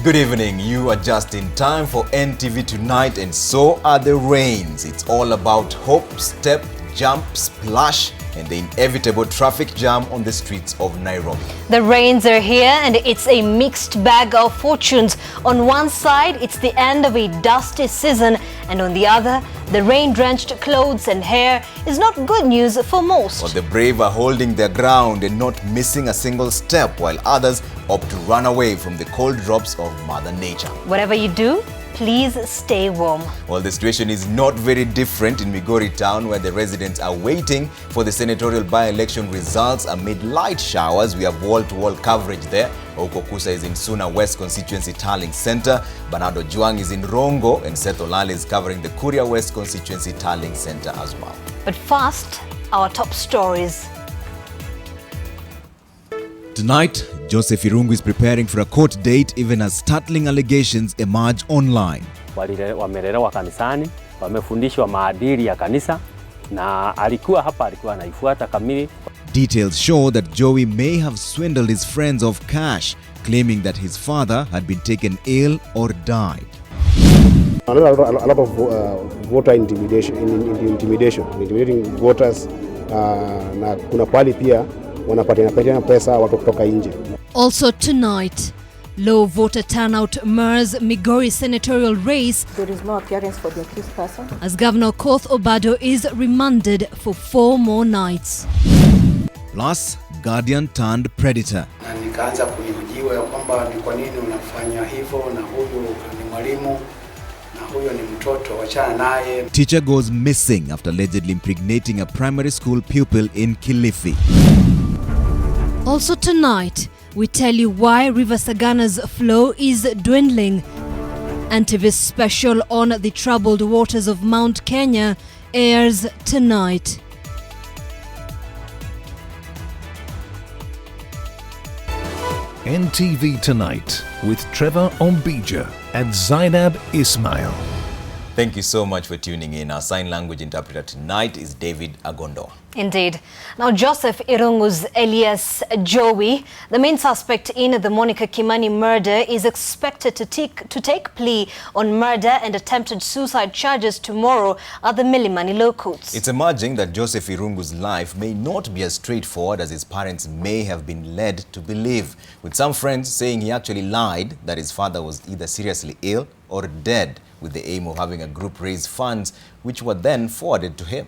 Good evening. You are just in time for NTV Tonight, and so are the rains. It's all about hop, step, jump, splash, and the inevitable traffic jam on the streets of Nairobi. The rains are here, and it's a mixed bag of fortunes. On one side, it's the end of a dusty season, and on the other, the rain-drenched clothes and hair is not good news for most. Well, the brave are holding their ground and not missing a single step, while others opt to run away from the cold drops of Mother Nature. Whatever you do, please stay warm. Well, the situation is not very different in Migori town, where the residents are waiting for the senatorial by-election results amid light showers. We have wall-to-wall coverage there. Okukusa is in Suna West Constituency Tallying Center. Bernardo Juang is in Rongo, and Seth Olale is covering the Kuria West Constituency Tallying Center as well. But first, our top stories. Tonight, Joseph Irungu is preparing for a court date even as startling allegations emerge online. Wamelelewa kanisani, wamefundishwa maadili ya kanisa, na alikuwa anaifuata kamili. Details show that Joey may have swindled his friends of cash, claiming that his father had been taken ill or died. A lot of voter intimidating voters, na kuna pali pia wanapatiana pesa watu kutoka nje. Also tonight, low voter turnout mars Migori senatorial race. There is no appearance for the accused person, as Governor Koth Obado is remanded for 4 more nights. Plus, guardian turned predator. Na nikaanza kujiuliza ya kwamba ni kwa nini unafanya hivyo, na huyu ni mwalimu na huyo ni mtoto, wachana naye. Teacher goes missing after allegedly impregnating a primary school pupil in Kilifi. Also tonight, we tell you why River Sagana's flow is dwindling. NTV's special on the troubled waters of Mount Kenya airs tonight. NTV Tonight with Trevor Ombija and Zainab Ismail. Thank you so much for tuning in. Our sign language interpreter tonight is David Agondo. Indeed. Now, Joseph Irungu's alias Joey, the main suspect in the Monica Kimani murder, is expected to take plea on murder and attempted suicide charges tomorrow at the Milimani Low Courts. It's emerging that Joseph Irungu's life may not be as straightforward as his parents may have been led to believe, with some friends saying he actually lied that his father was either seriously ill or dead, with the aim of having a group raise funds, which were then forwarded to him.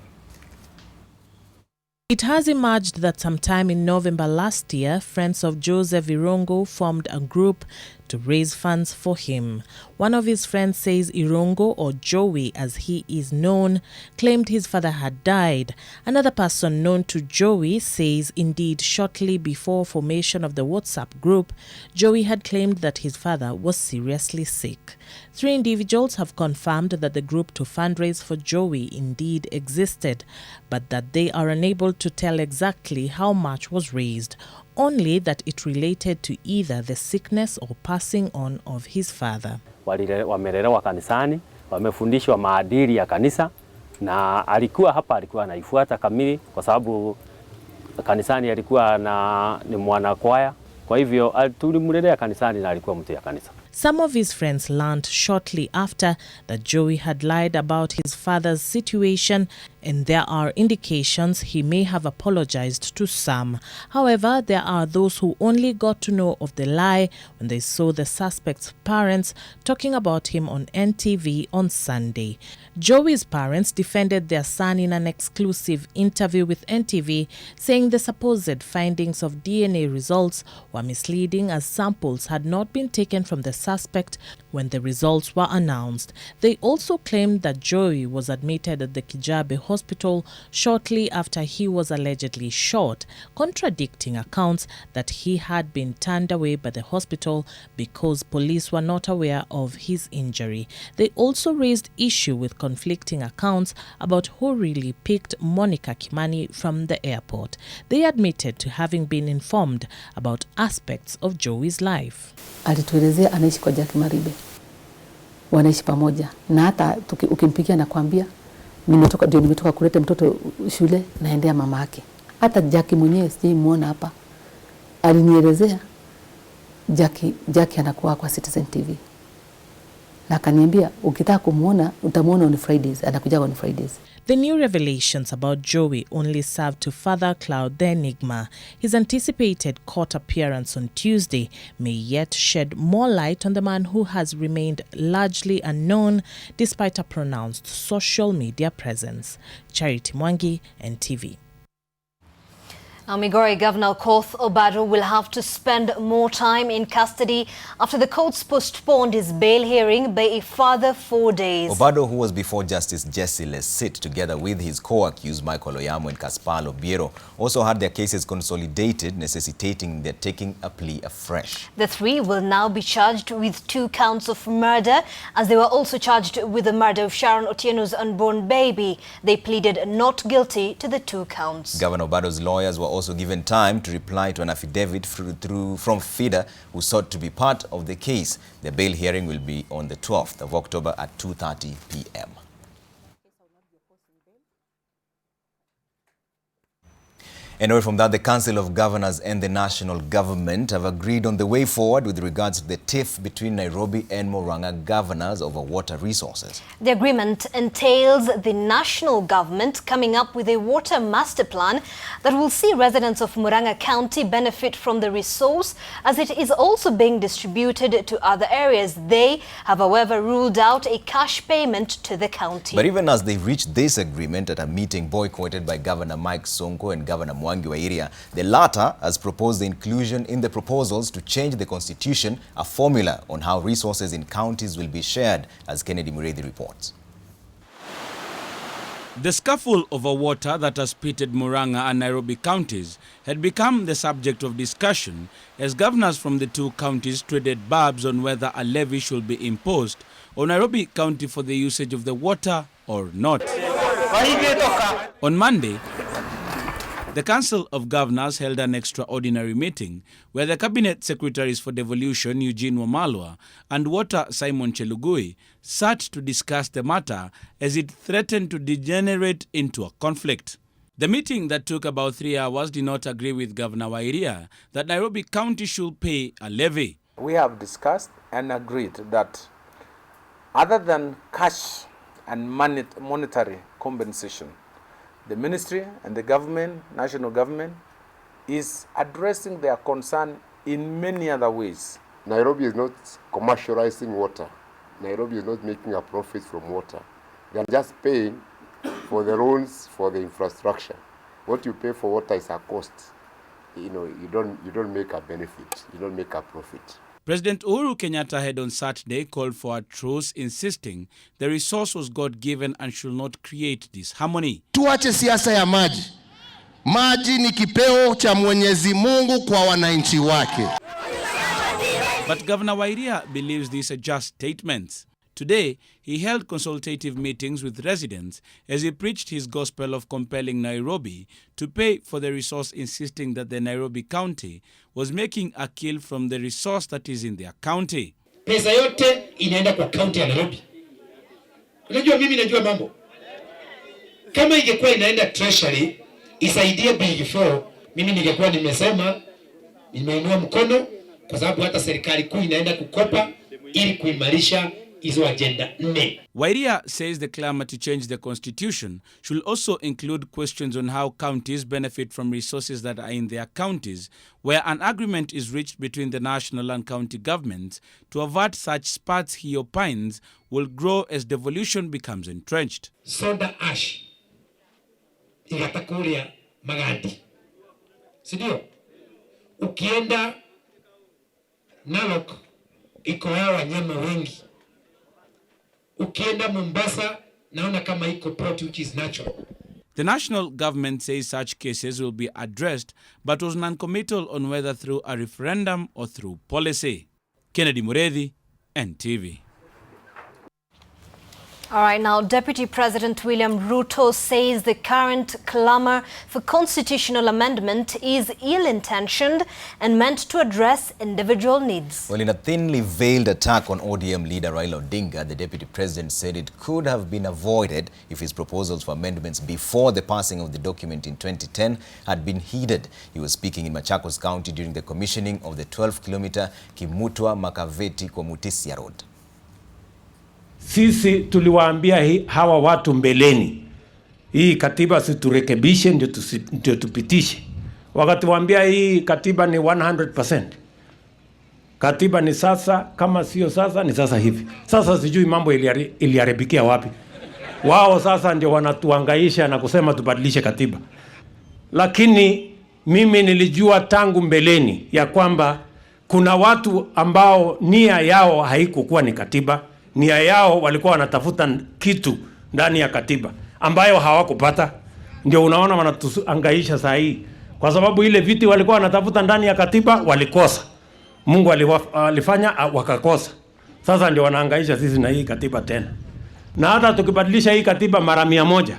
It has emerged that sometime in November last year, friends of Joseph Irungu formed a group to raise funds for him. One of his friends says Irungu, or Joey as he is known, claimed his father had died. Another person known to Joey says indeed shortly before formation of the WhatsApp group, Joey had claimed that his father was seriously sick. 3 individuals have confirmed that the group to fundraise for Joey indeed existed, but that they are unable to tell exactly how much was raised, only that it related to either the sickness or passing on of his father. Wamelelewa kanisani, wamefundishwa maadili ya kanisa, na alikuwa anaifuata kamili kwa sababu kanisani alikuwa ni mwana kwaya. Kwa hivyo tulimlelea kanisani na alikuwa mtu ya kanisa. Some of his friends learned shortly after that Joey had lied about his father's situation, and there are indications he may have apologized to some. However, there are those who only got to know of the lie when they saw the suspect's parents talking about him on NTV on Sunday. Joey's parents defended their son in an exclusive interview with NTV, saying the supposed findings of DNA results were misleading as samples had not been taken from the suspect when the results were announced. They also claimed that Joey was admitted at the Kijabe hospital shortly after he was allegedly shot, contradicting accounts that he had been turned away by the hospital because police were not aware of his injury. They also raised issue with conflicting accounts about who really picked Monica Kimani from the airport. They admitted to having been informed about aspects of Joey's life. alituelezea anaishi kwa Jackie Maribe, wanaishi pamoja, na hata ukimpigia na kuambia nimetoka kuleta mtoto shule, naendea mama yake. Hata Jackie mwenyewe sijamuona hapa, alinielezea Jackie anakuwa kwa Citizen TV. Na akaniambia ukitaka kumuona utamuona on Fridays, anakuja on Fridays. The new revelations about Joey only serve to further cloud the enigma. His anticipated court appearance on Tuesday may yet shed more light on the man who has remained largely unknown despite a pronounced social media presence. Charity Mwangi, NTV. Now, Migori Governor Koth Obado will have to spend more time in custody after the courts postponed his bail hearing by a further 4 days. Obado, who was before Justice Jesse Lesit, together with his co-accused Michael Oyamo and Caspar Obiero, also had their cases consolidated, necessitating their taking a plea afresh. The three will now be charged with 2 counts of murder, as they were also charged with the murder of Sharon Otieno's unborn baby. They pleaded not guilty to the 2 counts. Governor Obado's lawyers were also given time to reply to an affidavit from FIDA, who sought to be part of the case. The bail hearing will be on the 12th of October at 2:30 p.m. And away from that, the Council of Governors and the national government have agreed on the way forward with regards to the tiff between Nairobi and Murang'a governors over water resources. The agreement entails the national government coming up with a water master plan that will see residents of Murang'a County benefit from the resource, as it is also being distributed to other areas. They have, however, ruled out a cash payment to the county. But even as they reached this agreement at a meeting boycotted by Governor Mike Sonko and Governor Mwangi wa Iria, the latter has proposed the inclusion in the proposals to change the constitution a formula on how resources in counties will be shared, as Kennedy Mureithi reports. The scuffle over water that has pitted Murang'a and Nairobi counties had become the subject of discussion as governors from the 2 counties traded barbs on whether a levy should be imposed on Nairobi County for the usage of the water or not. On Monday, the Council of Governors held an extraordinary meeting where the Cabinet Secretaries for Devolution, Eugene Wamalwa, and Water, Simon Chelugui, sat to discuss the matter as it threatened to degenerate into a conflict. The meeting that took about 3 hours did not agree with Governor Wairia that Nairobi County should pay a levy. We have discussed and agreed that other than cash and monetary compensation, the ministry and the government, national government, is addressing their concern in many other ways. Nairobi is not commercializing water. Nairobi is not making a profit from water. They are just paying for the loans, for the infrastructure. What you pay for water is a cost. You know, you don't make a benefit. You don't make a profit. President Uhuru Kenyatta had on Saturday called for a truce, insisting the resource was God-given and should not create disharmony. Tuache siasa ya maji. Maji ni kipeo cha Mwenyezi Mungu kwa wananchi wake. But Governor Wairia believes these are just statements. Today, he held consultative meetings with residents as he preached his gospel of compelling Nairobi to pay for the resource, insisting that the Nairobi County was making a kill from the resource that is in their county. Pesa yote inaenda kwa county ya Nairobi. Unajua mimi najua mambo. Kama ingekuwa inaenda treasury, isaidie Big Four, mimi ningekuwa nimeinua mkono, kwa sababu hata serikali kuu inaenda kukopa ili kuimarisha hizo agenda 4. Wairia says the clamor to change the constitution should also include questions on how counties benefit from resources that are in their counties, where an agreement is reached between the national and county governments to avert such spats he opines will grow as devolution becomes entrenched. Soda ash ingatakulia Magadi. Sidio? Ukienda Narok iko wanyama wengi. Ukienda Mombasa naona kama iko port which is natural. The national government says such cases will be addressed, but was non-committal on whether through a referendum or through policy. Kennedy Mureithi, NTV. All right, now Deputy President William Ruto says the current clamor for constitutional amendment is ill-intentioned and meant to address individual needs. Well, in a thinly veiled attack on ODM leader Raila Odinga, the Deputy President said it could have been avoided if his proposals for amendments before the passing of the document in 2010 had been heeded. He was speaking in Machakos County during the commissioning of the 12-kilometer Kimutwa-Makaveti-Komutisia Road. Sisi tuliwaambia hawa watu mbeleni, hii katiba siturekebishe ndio tupitishe. Wakati waambia hii katiba ni 100%. Katiba ni sasa, kama sio sasa ni sasa hivi. Sasa sijui mambo iliaribikia wapi. Wao sasa ndio wanatuangaisha na kusema tubadilishe katiba. Lakini mimi nilijua tangu mbeleni ya kwamba kuna watu ambao nia yao haikukuwa ni katiba. Nia yao walikuwa wanatafuta kitu ndani ya katiba ambayo hawakupata. Ndio unaona wanatuangaisha saa hii. Kwa sababu ile viti walikuwa wanatafuta ndani ya katiba walikosa. Mungu alifanya wakakosa. Sasa ndio wanaangaisha sisi na hii katiba tena. Na hata tukibadilisha hii katiba mara 100,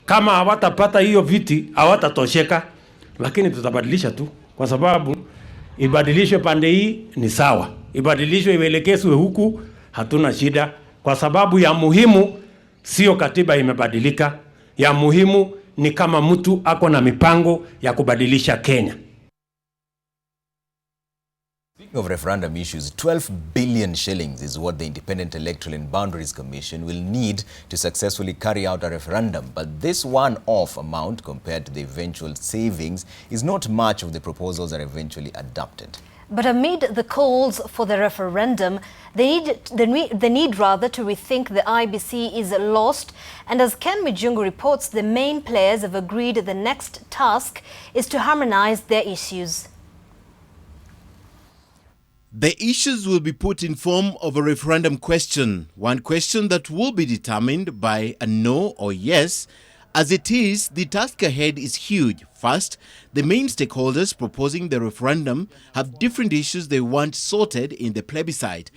kama hawatapata hiyo viti hawatatosheka, lakini tutabadilisha tu kwa sababu ibadilishwe pande hii ni sawa. Ibadilishwe ielekezwe huku hatuna shida, kwa sababu ya muhimu sio katiba imebadilika. Ya muhimu ni kama mtu ako na mipango ya kubadilisha Kenya. Speaking of referendum issues, 12 billion shillings is what the Independent Electoral and Boundaries Commission will need to successfully carry out a referendum. But this one-off amount compared to the eventual savings is not much if the proposals are eventually adopted. But amid the calls for the referendum, they need rather to rethink the IBC is lost. And as Ken Mijungu reports, the main players have agreed the next task is to harmonize their issues. The issues will be put in form of a referendum question, one question that will be determined by a no or yes. As it is, the task ahead is huge. First, the main stakeholders proposing the referendum have different issues they want sorted in the plebiscite.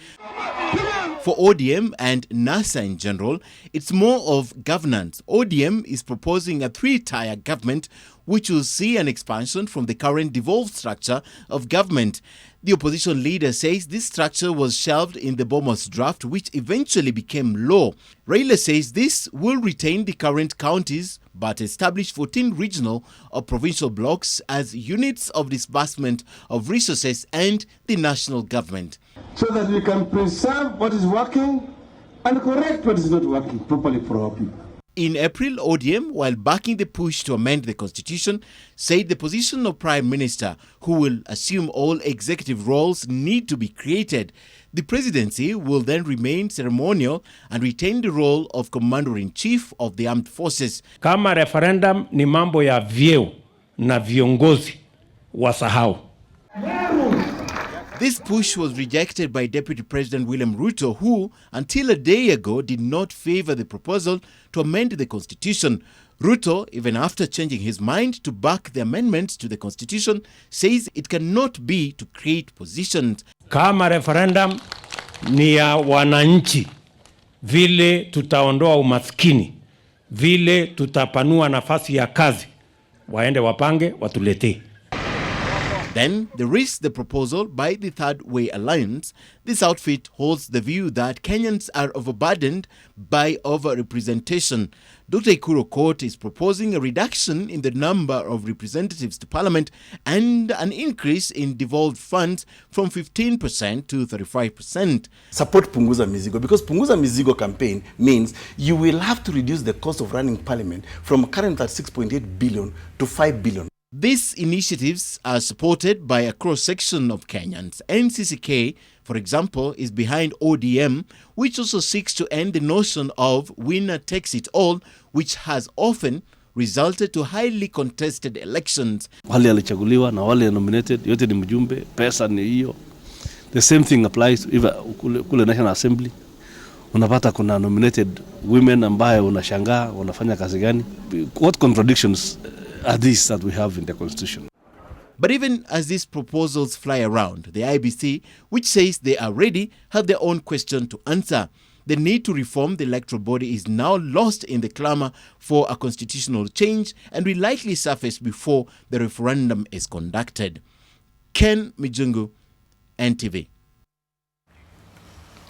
For ODM and NASA in general, it's more of governance. ODM is proposing a 3-tier government which will see an expansion from the current devolved structure of government. The opposition leader says this structure was shelved in the Bomas draft, which eventually became law. Raila says this will retain the current counties but establish 14 regional or provincial blocks as units of disbursement of resources and the national government. So that we can preserve what is working and correct what is not working properly for our people. In April, ODM, while backing the push to amend the constitution, said the position of Prime Minister, who will assume all executive roles, need to be created. The presidency will then remain ceremonial and retain the role of Commander-in-Chief of the Armed Forces. Kama referendum ni mambo ya vyeo na viongozi wasahau. This push was rejected by Deputy President William Ruto, who, until a day ago, did not favor the proposal to amend the constitution. Ruto, even after changing his mind to back the amendments to the constitution, says it cannot be to create positions. Kama referendum ni ya wananchi, vile tutaondoa umaskini, vile tutapanua nafasi ya kazi, waende wapange watuletee. Then there is the proposal by the Third Way Alliance. This outfit holds the view that Kenyans are overburdened by over-representation. Dr. Ikuro Court is proposing a reduction in the number of representatives to Parliament and an increase in devolved funds from 15% to 35%. Support Punguza Mizigo, because Punguza Mizigo campaign means you will have to reduce the cost of running Parliament from current at 6.8 billion to 5 billion. These initiatives are supported by a cross-section of Kenyans. NCCK, for example, is behind ODM, which also seeks to end the notion of winner takes it all, which has often resulted to highly contested elections. Wale alichaguliwa na wale nominated, yote ni mjumbe, pesa ni hiyo. The same thing applies even kule National Assembly. Unapata kuna nominated women ambaye unashangaa wanafanya kazi gani? What contradictions are these that we have in the constitution? But even as these proposals fly around, the IBC, which says they are ready, have their own question to answer. the need to reform the electoral body is now lost in the clamor for a constitutional change and will likely surface before the referendum is conducted. Ken Mijungu, NTV.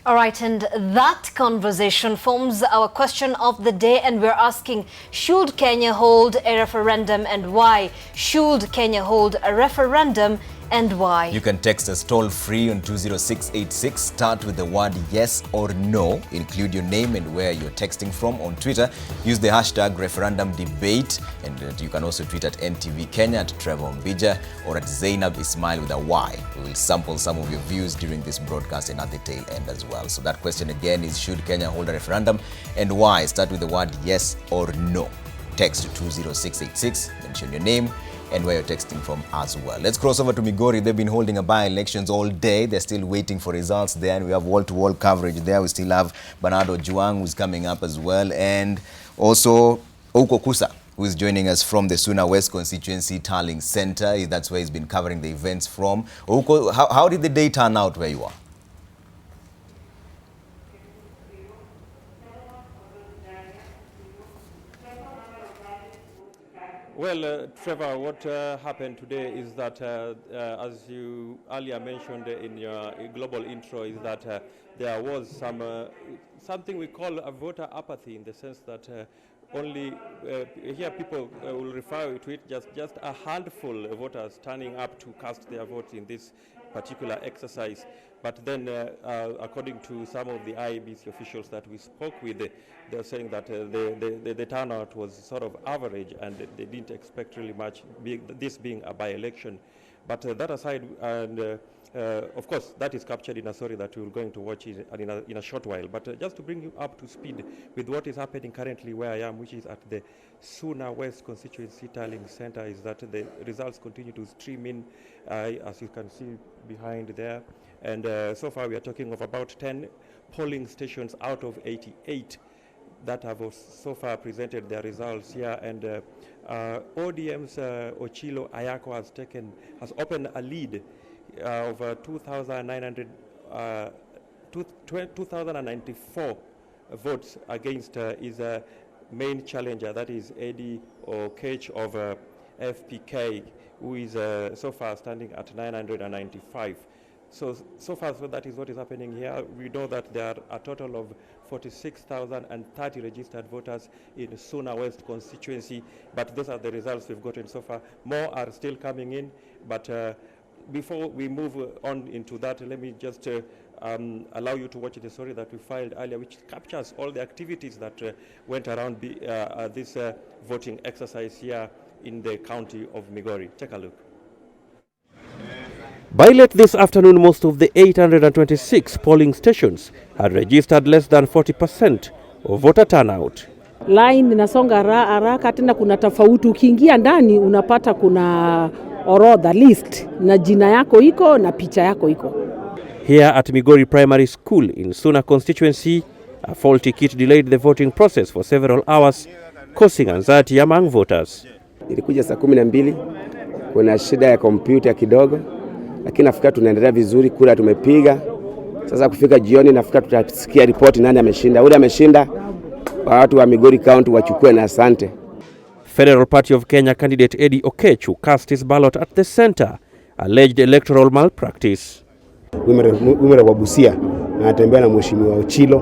All right, and that conversation forms our question of the day, and we're asking, should Kenya hold a referendum and why? Should Kenya hold a referendum and why? You can text us toll free on 20686. Start with the word yes or no. Include your name and where you're texting from. On Twitter, use the hashtag Referendum Debate, and you can also tweet at NTV Kenya, at Trevor Ombija, or at Zainab Ismail with a Y. We will sample some of your views during this broadcast and at the tail end as well. So that question again is, should Kenya hold a referendum and why? Start with the word yes or no. Text to 20686, mention your name and where you're texting from as well. Let's cross over to Migori. They've been holding a by-elections all day. They're still waiting for results there, and we have wall-to-wall coverage there. We still have Bernardo Juang, who's coming up as well, and also Ouko Kusa, who is joining us from the Suna West Constituency Tallying Center. That's where he's been covering the events from. Ouko, how did the day turn out where you are? Well, Trevor, what happened today is that, as you earlier mentioned in your global intro, is that there was something we call a voter apathy, in the sense that only here people will refer to it just a handful of voters turning up to cast their votes in this particular exercise. But then, according to some of the IEBC officials that we spoke with, they're saying that the turnout was sort of average, and they didn't expect really much, this being a by-election. But that aside, and of course, that is captured in a story that we're going to watch in a short while. But just to bring you up to speed with what is happening currently where I am, which is at the Suna West Constituency Tallying Center, is that the results continue to stream in, as you can see behind there. And so far we are talking of about 10 polling stations out of 88 that have so far presented their results here. And ODM's Ochilo Ayako has opened a lead of 2,094 votes against his main challenger, that is Eddie Okech of FPK, who is so far standing at 995. So far, that is what is happening here. We know that there are a total of 46,030 registered voters in Suna West constituency, but those are the results we've gotten so far. More are still coming in, but before we move on into that, let me just allow you to watch the story that we filed earlier, which captures all the activities that went around this voting exercise here in the county of Migori. Take a look. By late this afternoon, most of the 826 polling stations had registered less than 40% of voter turnout. Line inasonga haraka, tena kuna tofauti. Ukiingia ndani unapata kuna orodha list na jina yako iko na picha yako iko. Here at Migori Primary School in Suna constituency, a faulty kit delayed the voting process for several hours, causing anxiety among voters. Ilikuja saa 12, kuna shida ya kompyuta kidogo, lakini nafikiri tunaendelea vizuri, kura tumepiga. Sasa kufika jioni nafikiri tutasikia ripoti nani ameshinda. Ule ameshinda, watu wa Migori County wachukue na asante. Federal Party of Kenya candidate Eddie Okech, who cast his ballot at the center, alleged electoral malpractice. Wimere wa Busia anatembea na mheshimiwa Ochilo,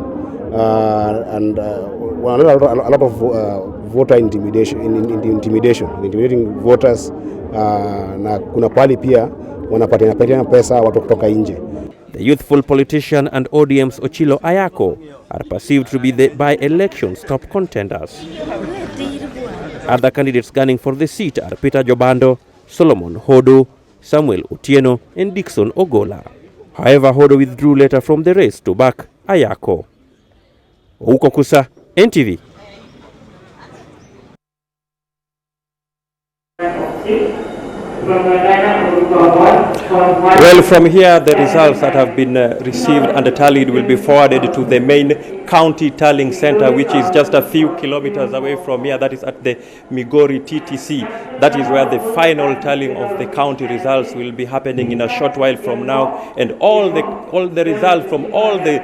and a lot of voter intimidating voters, na kuna pali pia wanapatiana pesa watu kutoka nje. The youthful politician and ODM's Ochilo Ayako are perceived to be the by-election's top contenders. Other candidates gunning for the seat are Peter Jobando, Solomon Hodo, Samuel Otieno, and Dixon Ogola. However, Hodo withdrew later from the race to back Ayako. Ouko Kusa, NTV. Well, from here, the results that have been received and tallied will be forwarded to the main county tallying center, which is just a few kilometers away from here. That is at the Migori TTC. That is where the final tallying of the county results will be happening in a short while from now, and all the results from all the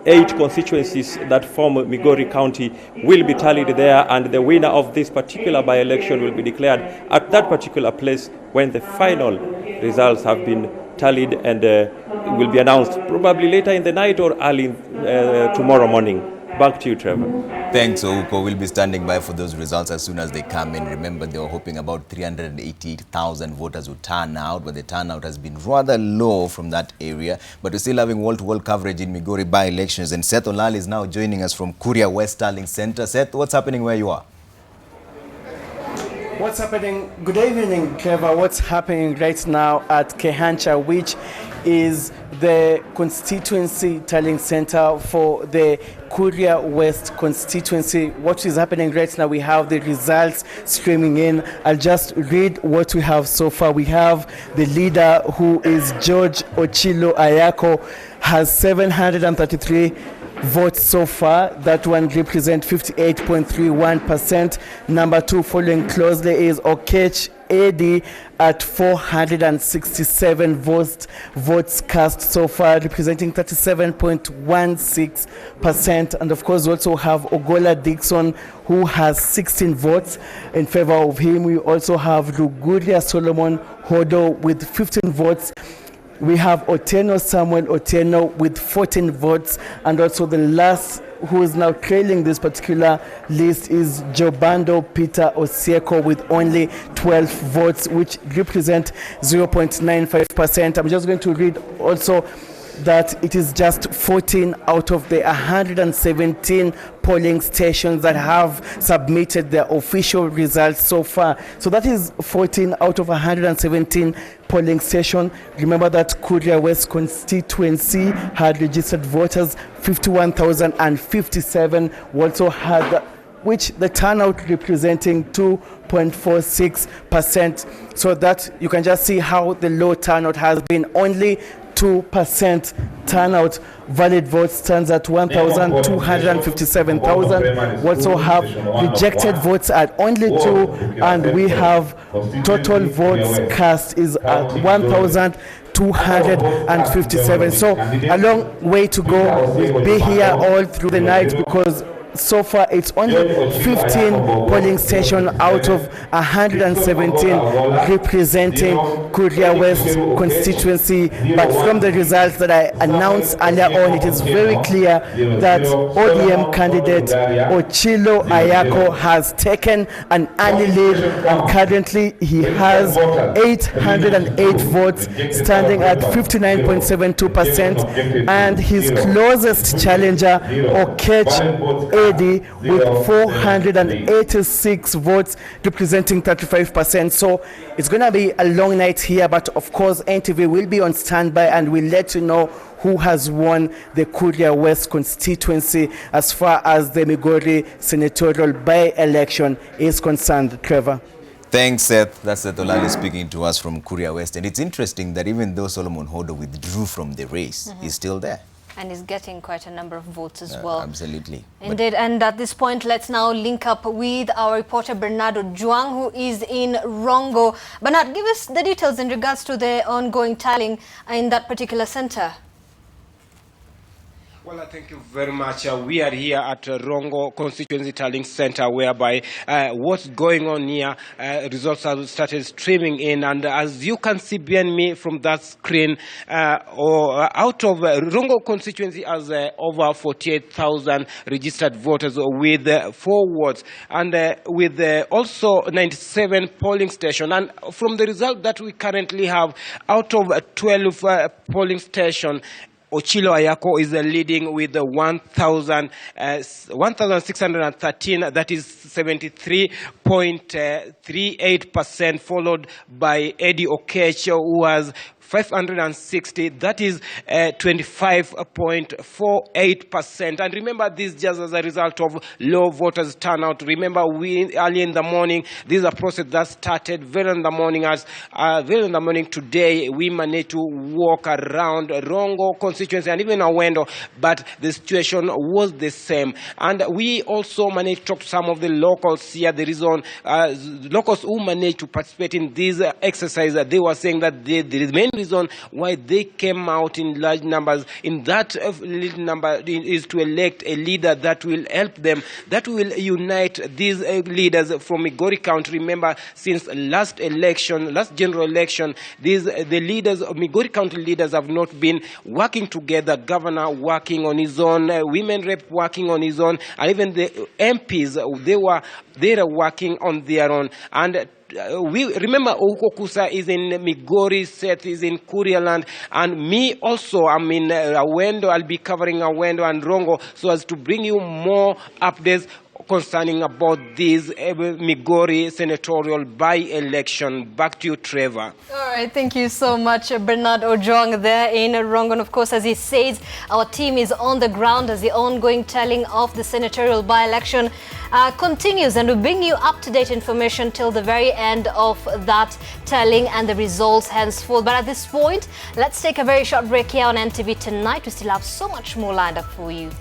8 constituencies that form Migori County will be tallied there, and the winner of this particular by-election will be declared at that particular place when the final results have been tallied, and will be announced probably later in the night or early tomorrow morning. Back to you, Trevor. Thanks, Ouko. We'll be standing by for those results as soon as they come in. Remember, they were hoping about 388,000 voters would turn out, but the turnout has been rather low from that area. But we're still having wall-to-wall coverage in Migori by-elections, and Seth Olali is now joining us from Kuria West Tallying Center. Seth, what's happening where you are? What's happening? Good evening, Trevor. What's happening right now at Kehancha, which is the constituency tallying center for the Kuria West constituency. What is happening right now? We have the results streaming in. I'll just read what we have so far. We have the leader, who is George Ochilo Ayako, has 733 votes so far. That one represents 58.31%. Number 2 following closely is Okech Edi at 467 votes cast so far, representing 37.16%. And of course, we also have Ogola Dixon, who has 16 votes in favor of him. We also have Ruguria Solomon Hodo with 15 votes. We have Otieno Samuel Otieno with 14 votes, and also the last who is now trailing this particular list is Jobando Peter Osieko with only 12 votes, which represent 0.95%. I'm just going to read also that it is just 14 out of the 117 polling stations that have submitted their official results so far. So that is 14 out of 117 polling station. Remember that Kuria West constituency had registered voters 51,057. We also had, which the turnout representing 2.46%. So that you can just see how the low turnout has been. Only 2% turnout. Valid votes stands at 1,257,000. We also have rejected votes at only 2, and we have total votes cast is at 1,257. So a long way to go. We'll be here all through the night, because so far it's only 15 polling stations out of 117 representing Kuria West constituency. But from the results that I announced earlier on, it is very clear that ODM candidate Ochilo Ayako has taken an early lead, and currently he has 808 votes, standing at 59.72%, and his closest challenger Okech with 486 votes, representing 35%. So it's going to be a long night here, but of course NTV will be on standby and we'll let you know who has won the Kuria West constituency as far as the Migori senatorial by-election is concerned. Trevor. Thanks, Seth. That's Seth Olali speaking to us from Kuria West. And it's interesting that even though Solomon Hodo withdrew from the race, he's still there. And is getting quite a number of votes as well. Absolutely. Indeed. And at this point, let's now link up with our reporter Bernardo Juang, who is in Rongo. Bernard, give us the details in regards to the ongoing tallying in that particular center. Well, thank you very much. We are here at Rongo Constituency Tallying Center, whereby what's going on here, results have started streaming in. And as you can see behind me from that screen, out of Rongo Constituency has over 48,000 registered voters with 4 wards, and with also 97 polling stations. And from the result that we currently have, out of 12 polling stations, Ochilo Ayako is leading with 1,613, that is 73.38%, followed by Eddie Okech, who has 560. That is 25.48%. And remember, this just as a result of low voters turnout. Remember, we early in the morning, this is a process that started very in the morning. Very in the morning today, we managed to walk around Rongo constituency and even Awendo, but the situation was the same. And we also managed to talk to some of the locals here. The reason locals who managed to participate in this exercise, they were saying that the main reason why they came out in large numbers in that little number is to elect a leader that will help them, that will unite these leaders from Migori County. Remember, since last general election, the leaders of Migori County leaders have not been working together. Governor working on his own, women rep working on his own, and even the MPs, they are working on their own. And we remember Ouko Kusa is in Migori, Seth is in Kuria land, and me also, I'm in Awendo. I'll be covering Awendo and Rongo so as to bring you more updates concerning about this Migori senatorial by-election. Back to you, Trevor. All right, thank you so much, Bernard Ojong there in Rongo. And of course, as he says, our team is on the ground as the ongoing tallying of the senatorial by-election continues, and we'll bring you up-to-date information till the very end of that tallying and the results henceforth. But at this point, let's take a very short break here on NTV Tonight. We still have so much more lined up for you.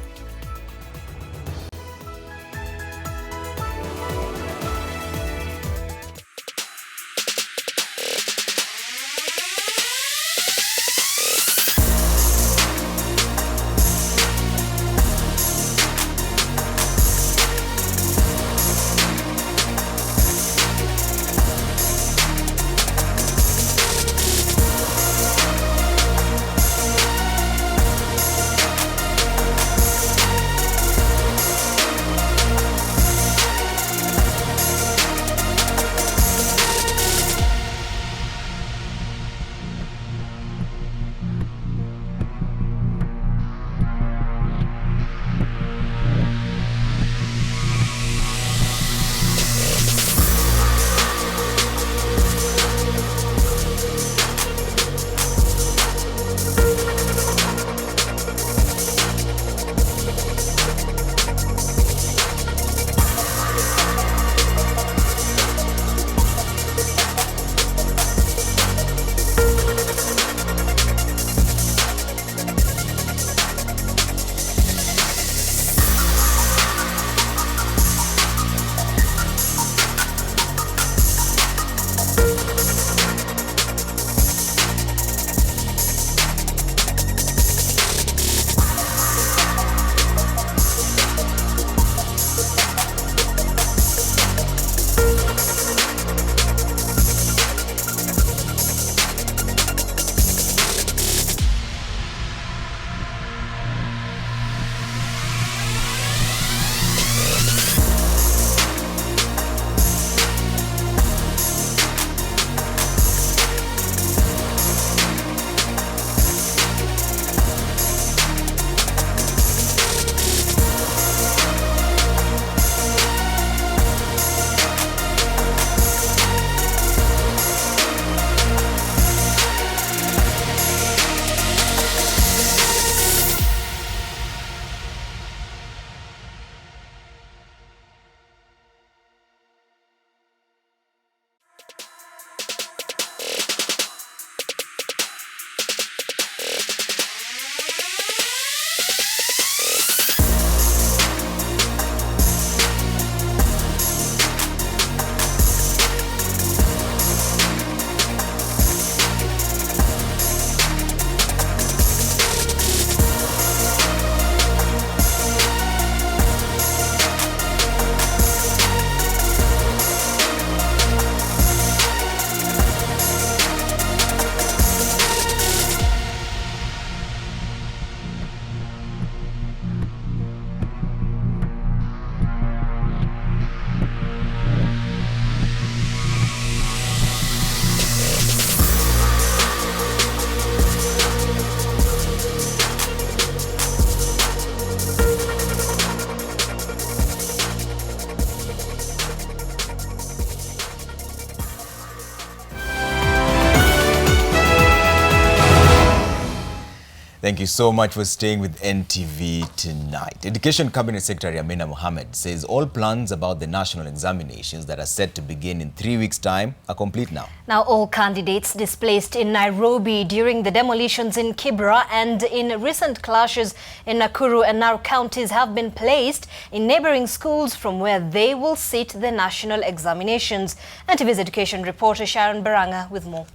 Thank you so much for staying with NTV tonight. Education Cabinet Secretary Amina Mohamed says all plans about the national examinations that are set to begin in 3 weeks' time are complete now. Now, all candidates displaced in Nairobi during the demolitions in Kibra and in recent clashes in Nakuru and Narok counties have been placed in neighboring schools from where they will sit the national examinations. NTV's education reporter Sharon Baranga with more.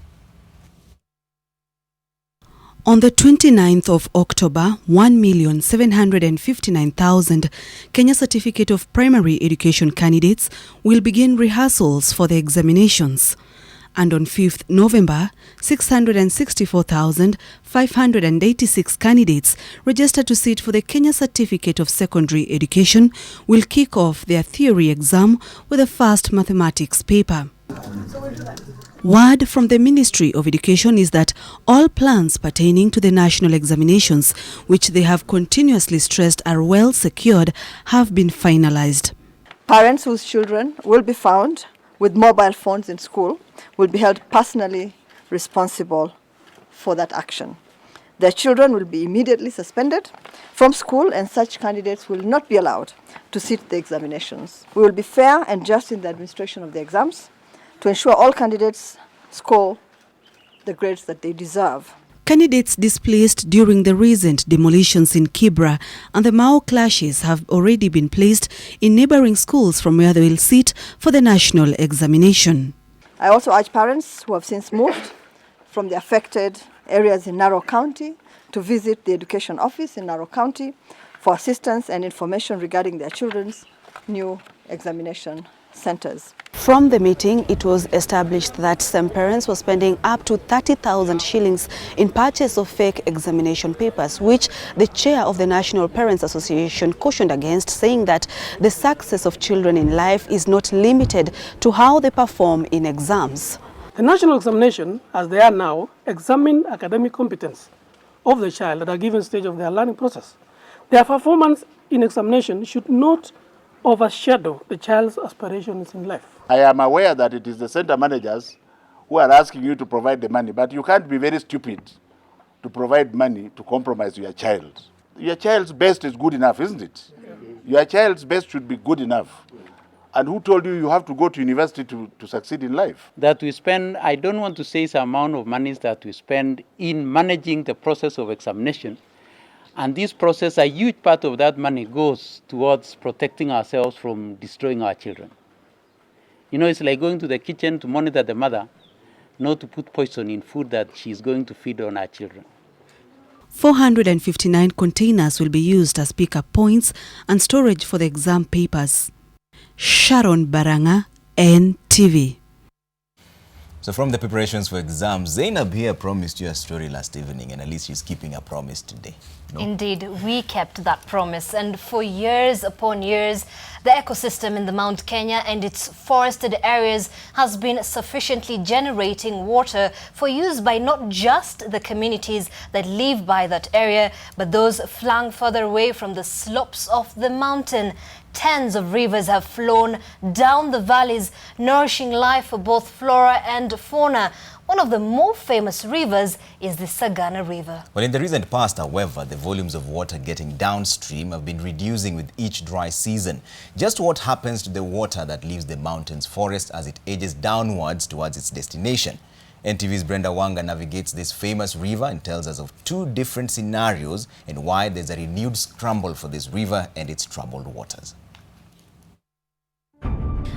On the 29th of October, 1,759,000 Kenya Certificate of Primary Education candidates will begin rehearsals for the examinations. And on 5th November, 664,586 candidates registered to sit for the Kenya Certificate of Secondary Education will kick off their theory exam with a first mathematics paper. Word from the Ministry of Education is that all plans pertaining to the national examinations, which they have continuously stressed are well secured, have been finalized. Parents whose children will be found with mobile phones in school will be held personally responsible for that action. Their children will be immediately suspended from school, and such candidates will not be allowed to sit the examinations. We will be fair and just in the administration of the exams to ensure all candidates score the grades that they deserve. Candidates displaced during the recent demolitions in Kibra and the Mao clashes have already been placed in neighboring schools from where they will sit for the national examination. I also urge parents who have since moved from the affected areas in Narok County to visit the education office in Narok County for assistance and information regarding their children's new examination centers. From the meeting, it was established that some parents were spending up to 30,000 shillings in purchase of fake examination papers, which the chair of the National Parents Association cautioned against, saying that the success of children in life is not limited to how they perform in exams. The national examination, as they are now, examine academic competence of the child at a given stage of their learning process. Their performance in examination should not overshadow the child's aspirations in life. I am aware that it is the center managers who are asking you to provide the money, but you can't be very stupid to provide money to compromise your child. Your child's best is good enough, isn't it? Your child's best should be good enough. And who told you you have to go to university to succeed in life? That we spend, I don't want to say the amount of money that we spend in managing the process of examination. And this process, a huge part of that money goes towards protecting ourselves from destroying our children. You know, it's like going to the kitchen to monitor the mother, not to put poison in food that she's going to feed on our children. 459 containers will be used as pickup points and storage for the exam papers. Sharon Baranga, NTV. So from the preparations for exams, Zainab here promised you a story last evening, and at least she's keeping her promise today. No? Indeed, we kept that promise, and for years upon years, the ecosystem in the Mount Kenya and its forested areas has been sufficiently generating water for use by not just the communities that live by that area, but those flung further away from the slopes of the mountain. Tens of rivers have flown down the valleys, nourishing life for both flora and fauna. One of the more famous rivers is the Sagana River. Well, in the recent past, however, the volumes of water getting downstream have been reducing with each dry season. Just what happens to the water that leaves the mountain's forest as it edges downwards towards its destination? NTV's Brenda Wanga navigates this famous river and tells us of two different scenarios and why there's a renewed scramble for this river and its troubled waters.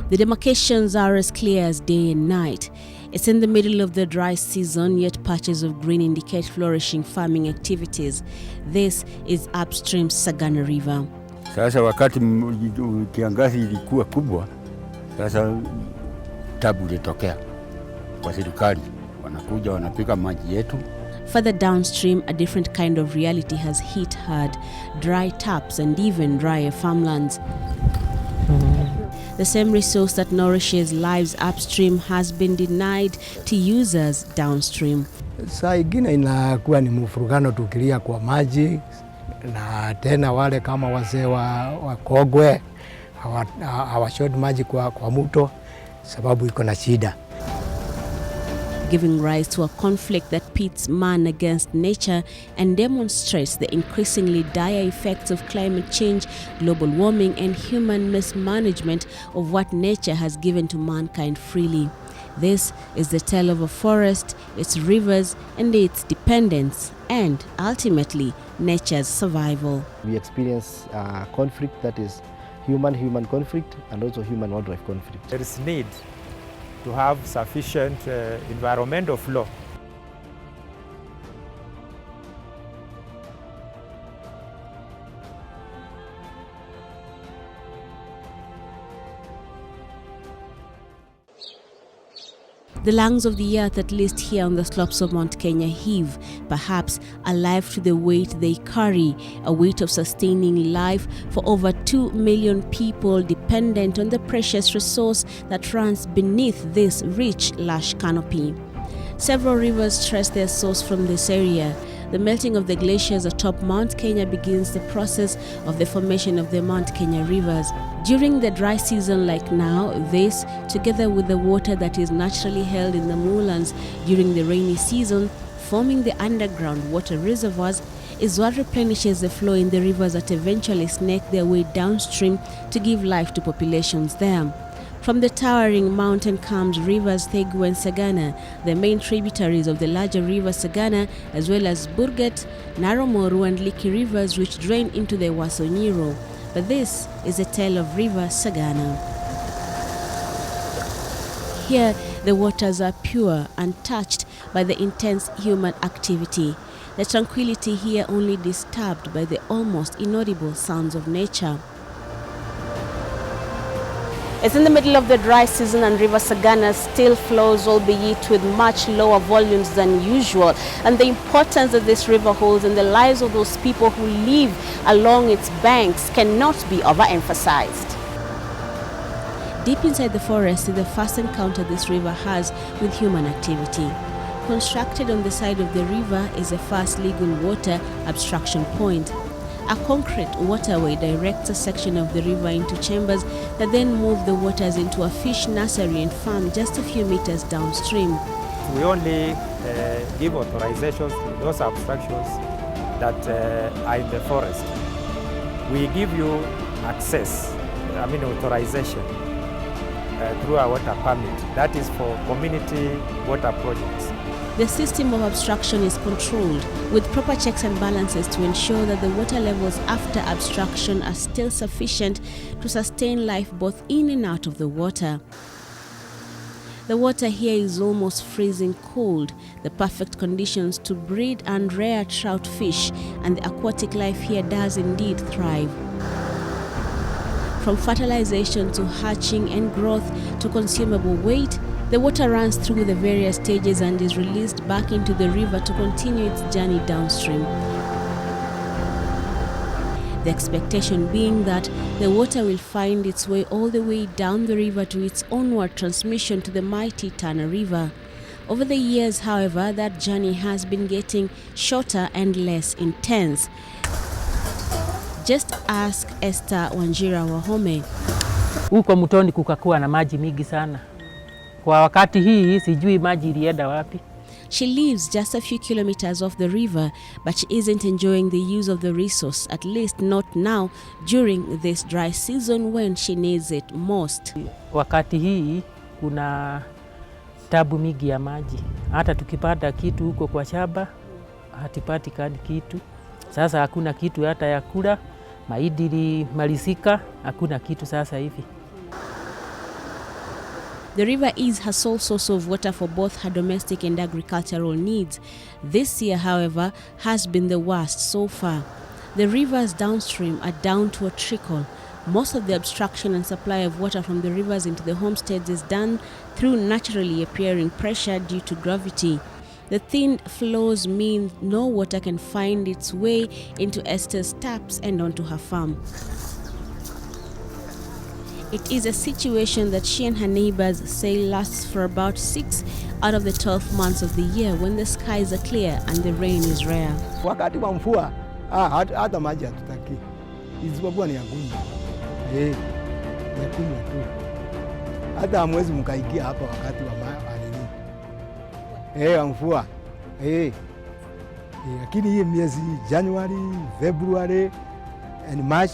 The demarcations are as clear as day and night. It's in the middle of the dry season, yet patches of green indicate flourishing farming activities. This is upstream Sagana River. Sasa wakati kiangazi ilikuwa kubwa, sasa tabu ilitokea kwa serikali. Wanakuja wanapika maji yetu. Further downstream, a different kind of reality has hit hard. Dry taps and even drier farmlands. The same resource that nourishes lives upstream has been denied to users downstream. Saa ingine inakuwa ni mfurugano tukilia kwa maji, na tena wale kama wazee wa Kogwe hawashoti maji kwa mto sababu iko na shida. giving rise to a conflict that pits man against nature and demonstrates the increasingly dire effects of climate change, global warming, and human mismanagement of what nature has given to mankind freely. This is the tale of a forest, its rivers, and its dependence, and ultimately nature's survival. We experience conflict that is human-human conflict and also human-wildlife conflict. There is need to have sufficient environmental flow. The lungs of the earth, at least here on the slopes of Mount Kenya, heave, perhaps alive to the weight they carry, a weight of sustaining life for over 2 million people dependent on the precious resource that runs beneath this rich, lush canopy. Several rivers trace their source from this area. The melting of the glaciers atop Mount Kenya begins the process of the formation of the Mount Kenya rivers. During the dry season like now, this, together with the water that is naturally held in the moorlands during the rainy season, forming the underground water reservoirs, is what replenishes the flow in the rivers that eventually snake their way downstream to give life to populations there. From the towering mountain comes rivers Thegu and Sagana, the main tributaries of the larger river Sagana, as well as Burget, Naromoru and Liki rivers which drain into the Wasonyiro. But this is a tale of river Sagana. Here, the waters are pure, untouched by the intense human activity. The tranquility here only disturbed by the almost inaudible sounds of nature. It's in the middle of the dry season and River Sagana still flows, albeit with much lower volumes than usual. And the importance that this river holds in the lives of those people who live along its banks cannot be overemphasized. Deep inside the forest is the first encounter this river has with human activity. Constructed on the side of the river is a first legal water abstraction point. A concrete waterway directs a section of the river into chambers that then move the waters into a fish nursery and farm just a few meters downstream. We only give authorizations to those abstractions that are in the forest. We give you access, authorization through a water permit. That is for community water projects. The system of abstraction is controlled with proper checks and balances to ensure that the water levels after abstraction are still sufficient to sustain life both in and out of the water. The water here is almost freezing cold, the perfect conditions to breed and rear trout fish, and the aquatic life here does indeed thrive. From fertilization to hatching and growth to consumable weight, the water runs through the various stages and is released back into the river to continue its journey downstream. The expectation being that the water will find its way all the way down the river to its onward transmission to the mighty Tana River. Over the years, however, that journey has been getting shorter and less intense. Just ask Esther Wanjira Wahome. Huko mtoni kukakuwa na maji mingi sana. Kwa wakati hii sijui maji ilienda wapi. She lives just a few kilometers off the river, but she isn't enjoying the use of the resource, at least not now during this dry season when she needs it most. Wakati hii kuna tabu mingi ya maji. Hata tukipata kitu huko kwa shamba, hatipati kitu. Sasa hakuna kitu hata ya kula, mahindi malisika, hakuna kitu sasa hivi. The river is her sole source of water for both her domestic and agricultural needs. This year, however, has been the worst so far. The rivers downstream are down to a trickle. Most of the abstraction and supply of water from the rivers into the homesteads is done through naturally appearing pressure due to gravity. The thin flows mean no water can find its way into Esther's taps and onto her farm. It is a situation that she and her neighbors say lasts for about 6 out of the 12 months of the year when the skies are clear and the rain is rare. Wakati wa mvua hata maji hatutaki. Isipokuwa ni ya kunywa. Ya kunywa tu. Hata hamwezi mkaikia hapa wakati wa mvua. Lakini hii miezi January, February and March,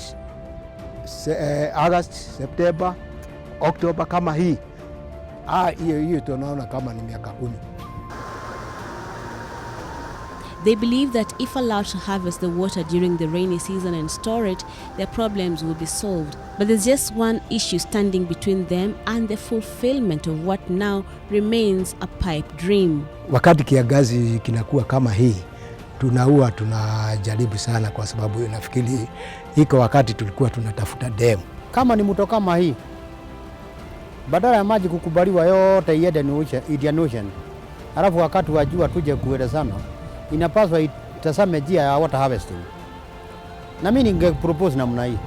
August, September, October kama hii. Hiyo tunaona kama ni miaka 10. They believe that if allowed to harvest the water during the rainy season and store it, their problems will be solved. But there's just one issue standing between them and the fulfillment of what now remains a pipe dream. Wakati kiangazi kinakuwa kama hii, tunajaribu sana kwa sababu nafikiri iko wakati tulikuwa tunatafuta demu. Kama ni mto kama hii, badala ya maji kukubaliwa yote iende Indian Ocean, alafu wakati wa jua tuje kuelezana, inapaswa itasame njia ya water harvesting. Na mimi ningepropose namna hii.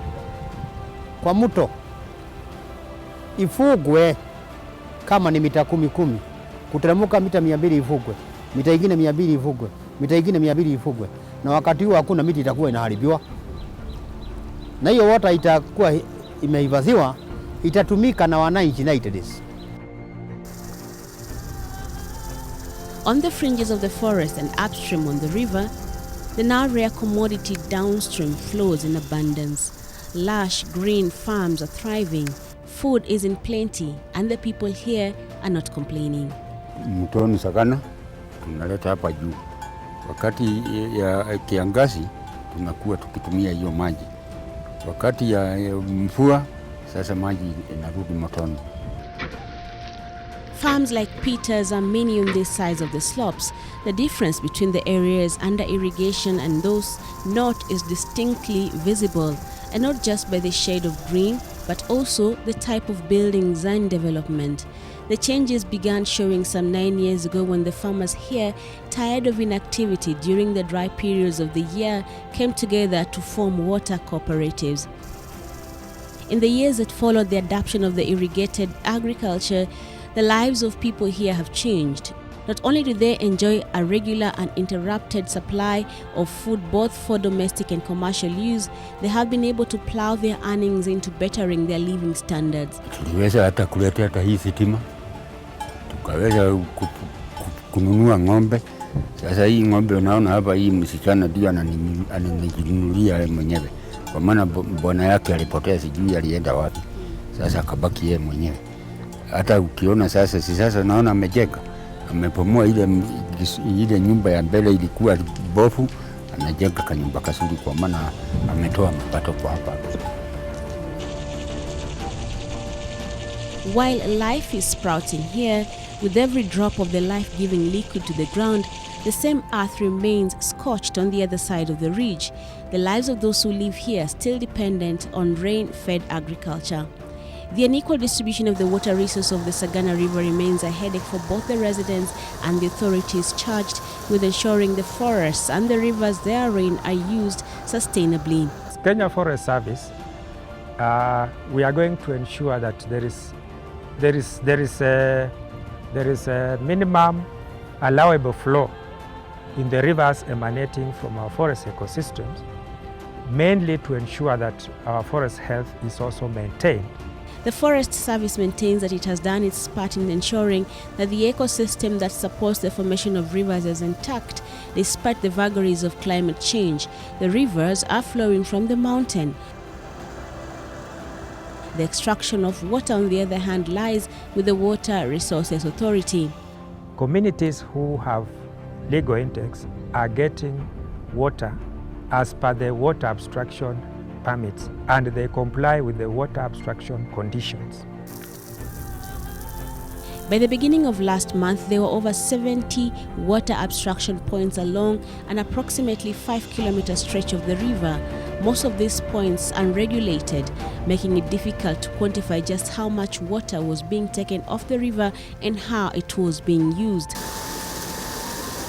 Kwa mto ifugwe kama ni mita 10, kuteremuka mita 200 ifugwe, mita ingine 200 ifugwe, mita ingine 200 ifugwe. Na wakati huo hakuna miti itakuwa inaharibiwa. Na hiyo water itakuwa imehifadhiwa, itatumika na wananchi United. On the fringes of the forest and upstream on the river, the now rare commodity downstream flows in abundance. Lush green farms are thriving, food is in plenty, and the people here are not complaining. Mtoni Sagana tunaleta hapa juu. Wakati ya kiangazi tunakuwa tukitumia hiyo maji. Wakati ya mvua sasa maji inarudi mtoni. Farms like Peter's are many on this side of the slopes. The difference between the areas under irrigation and those not is distinctly visible, and not just by the shade of green, but also the type of buildings and development. The changes began showing some 9 years ago when the farmers here, tired of inactivity during the dry periods of the year, came together to form water cooperatives. In the years that followed the adoption of the irrigated agriculture, the lives of people here have changed. Not only do they enjoy a regular and uninterrupted supply of food both for domestic and commercial use, they have been able to plow their earnings into bettering their living standards. Tuliweza hata kuleta hata hii sitima, tukaweza kununua ng'ombe. Sasa hii ng'ombe unaona hapa, hii msichana ndio ananijinunulia mwenyewe, kwa maana bwana yake alipotea, sijui alienda wapi. Sasa akabaki yeye mwenyewe. Hata ukiona sasa, sasa naona amejenga, amepomoa ile nyumba ya mbele ilikuwa bofu, anajenga kanyumba kasuri, kwa maana ametoa mapato kwa hapa. While life is sprouting here, with every drop of the life-giving liquid to the ground, the same earth remains scorched on the other side of the ridge. The lives of those who live here still dependent on rain-fed agriculture. The unequal distribution of the water resource of the Sagana River remains a headache for both the residents and the authorities charged with ensuring the forests and the rivers therein are used sustainably. Kenya Forest Service, we are going to ensure that there is a minimum allowable flow in the rivers emanating from our forest ecosystems, mainly to ensure that our forest health is also maintained. The Forest Service maintains that it has done its part in ensuring that the ecosystem that supports the formation of rivers is intact despite the vagaries of climate change. The rivers are flowing from the mountain. The extraction of water, on the other hand, lies with the Water Resources Authority. Communities who have legal intakes are getting water as per the water abstraction permits, and they comply with the water abstraction conditions. By the beginning of last month, there were over 70 water abstraction points along an approximately 5-kilometer stretch of the river. Most of these points unregulated, making it difficult to quantify just how much water was being taken off the river and how it was being used.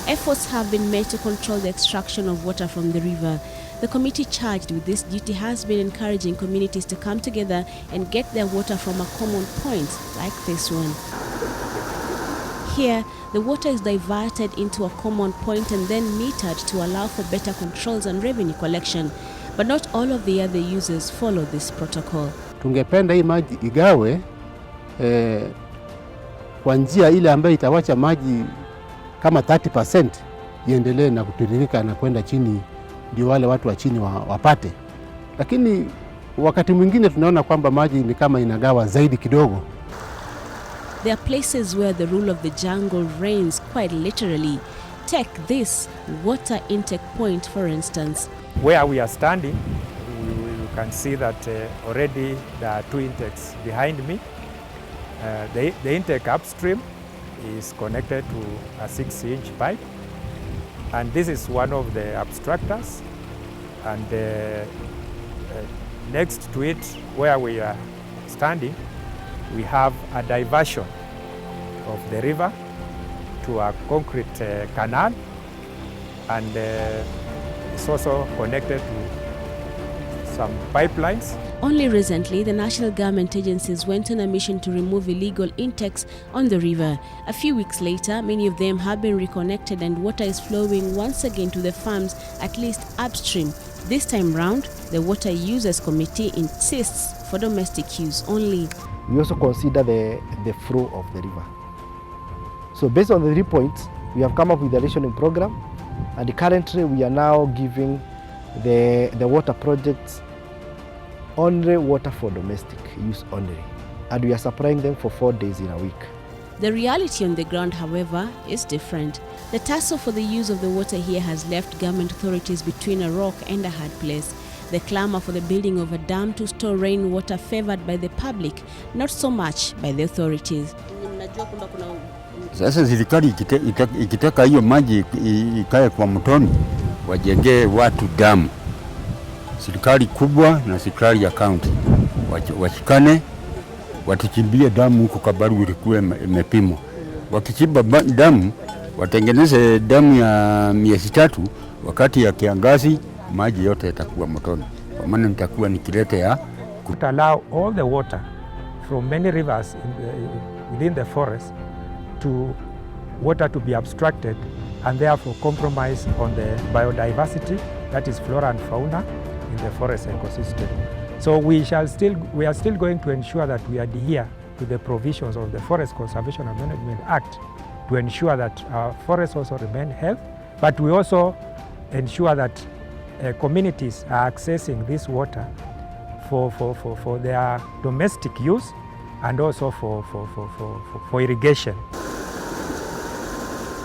Efforts have been made to control the extraction of water from the river. The committee charged with this duty has been encouraging communities to come together and get their water from a common point like this one. Here, the water is diverted into a common point and then metered to allow for better controls and revenue collection. But not all of the other users follow this protocol. Tungependa hii maji igawe kwa njia ile ambayo itawacha maji kama 30% iendelee na kutiririka na kwenda chini, ndio wale watu wa chini wapate. Lakini wakati mwingine tunaona kwamba maji ni kama inagawa zaidi kidogo. There are places where the rule of the jungle reigns quite literally. Take this water intake point, for instance. Where we are standing, you can see that already there are 2 intakes behind me. The intake upstream is connected to a 6-inch pipe, and this is one of the obstructors. And next to it, where we are standing, we have a diversion of the river to a concrete canal, and it's also connected to some pipelines. Only recently, the national government agencies went on a mission to remove illegal intakes on the river. A few weeks later, many of them have been reconnected and water is flowing once again to the farms, at least upstream. This time round, the Water Users Committee insists for domestic use only. We also consider the flow of the river. So based on the 3 points, we have come up with a rationing program, and currently we are now giving the water projects only water for domestic use only, and we are supplying them for 4 days in a week. The reality on the ground, however, is different. The tussle for the use of the water here has left government authorities between a rock and a hard place. The clamor for the building of a dam to store rainwater favored by the public, not so much by the authorities. Sasa serikali ikitaka hiyo maji ikae kwa mtoni, wajengee watu damu. Serikali kubwa na serikali ya county washikane, watuchimbie damu huko Kabaru ilikuwa imepimwa. Wakichimba damu, watengeneze damu ya miezi 3, wakati ya kiangazi maji yote yatakuwa mtoni. Kwa maana nitakuwa nikilete ya allow all the water from many rivers within the forest to water to be abstracted and therefore compromise on the biodiversity, that is flora and fauna, in the forest ecosystem. So we are still going to ensure that we adhere to the provisions of the Forest Conservation and Management Act to ensure that our forests also remain healthy, but we also ensure that communities are accessing this water for their domestic use and also for irrigation.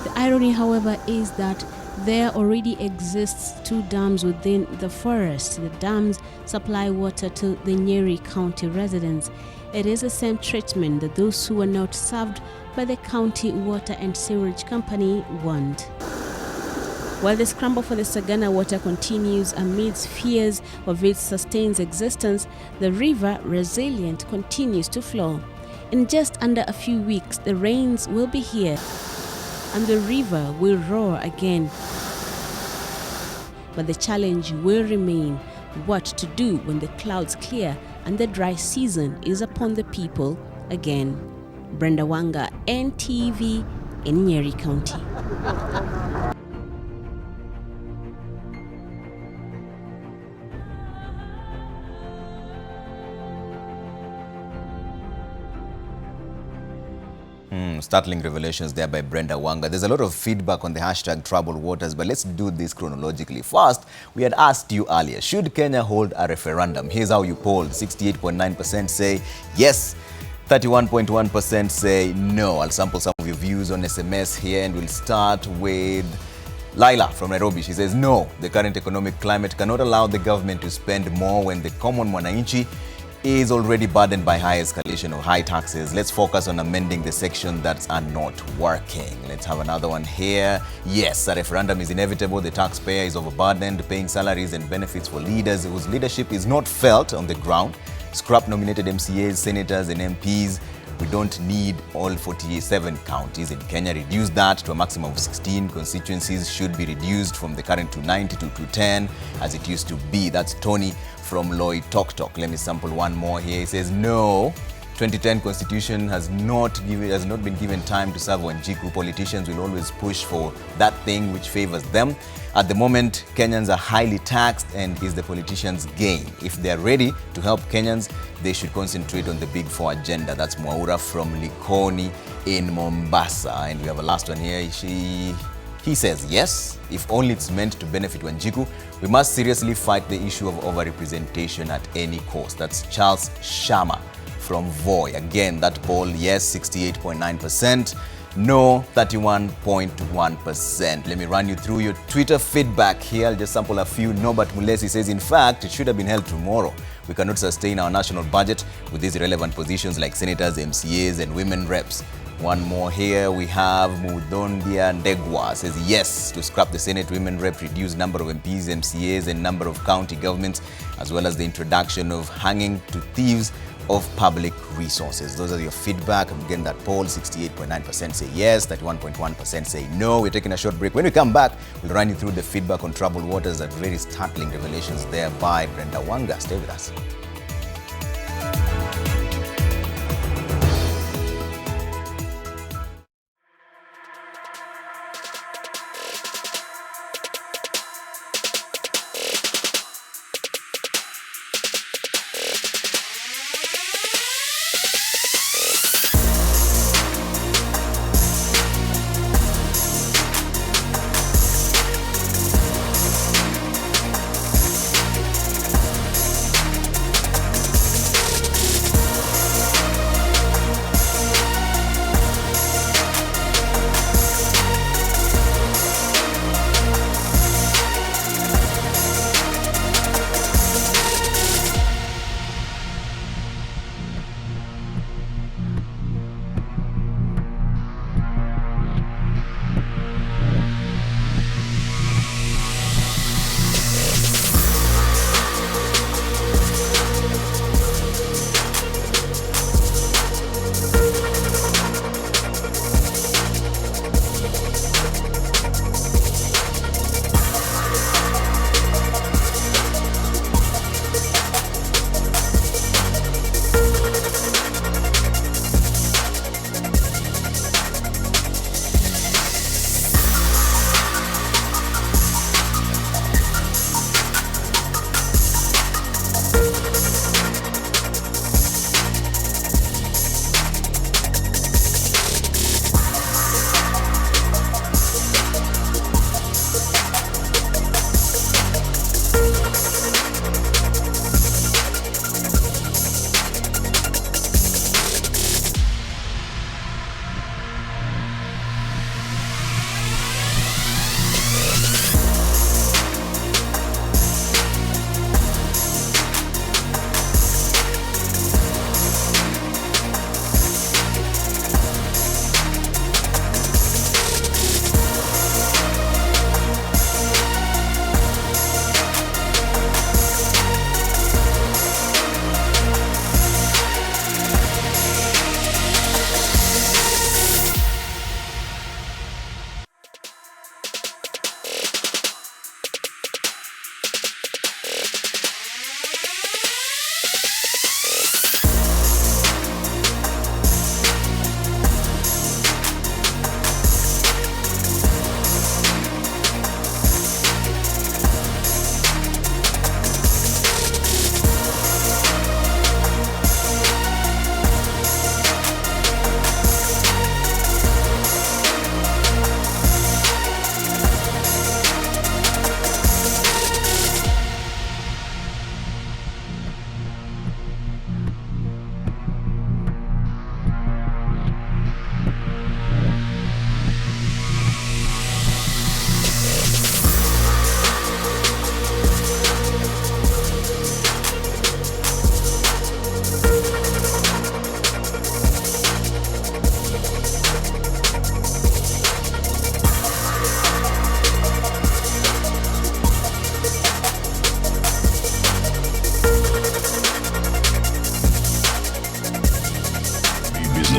The irony, however, is that there already exists 2 dams within the forest. The dams supply water to the Nyeri County residents. It is the same treatment that those who are not served by the County Water and Sewerage Company want. While the scramble for the Sagana water continues amidst fears of its sustained existence, the river, resilient, continues to flow. In just under a few weeks, the rains will be here, and the river will roar again. But the challenge will remain: what to do when the clouds clear and the dry season is upon the people again. Brenda Wanga, NTV, in Nyeri County. Startling revelations there by Brenda Wanga. There's a lot of feedback on the hashtag troubled waters, but let's do this chronologically. First, we had asked you earlier, should Kenya hold a referendum? Here's how you polled. 68.9% say yes, 31.1% say no. I'll sample some of your views on SMS here, and we'll start with Laila from Nairobi. She says no, the current economic climate cannot allow the government to spend more when the common mwananchi is already burdened by high escalation of high taxes. Let's focus on amending the section that are not working. Let's have another one here. Yes, a referendum is inevitable. The taxpayer is overburdened, paying salaries and benefits for leaders whose leadership is not felt on the ground. Scrap nominated MCAs, senators and MPs. We don't need all 47 counties in Kenya. Reduce that to a maximum of 16. Constituencies should be reduced from the current 290 to 210 as it used to be. That's Tony from Lloyd Tok Tok. Let me sample one more here. He says no, 2010 Constitution has not been given time to serve Wanjiku. Politicians will always push for that thing which favors them. At the moment, Kenyans are highly taxed and is the politicians' gain. If they are ready to help Kenyans, they should concentrate on the Big Four agenda. That's Mwaura from Likoni in Mombasa. And we have a last one here. He says, yes, if only it's meant to benefit Wanjiku, we must seriously fight the issue of overrepresentation at any cost. That's Charles Shama from Voi. Again, that poll, yes, 68.9%. No, 31.1%. Let me run you through your Twitter feedback here. I'll just sample a few. Norbert Mulesi says, in fact, it should have been held tomorrow. We cannot sustain our national budget with these irrelevant positions like senators, MCAs, and women reps. One more here, we have Mudondia Ndegwa says yes to scrap the Senate women rep, reduce number of MPs, MCAs, and number of county governments, as well as the introduction of hanging to thieves of public resources. Those are your feedback. I'm getting that poll. 68.9% say yes, 31.1% say no. We're taking a short break. When we come back, we'll run you through the feedback on troubled waters and very startling revelations there by Brenda Wanga. Stay with us.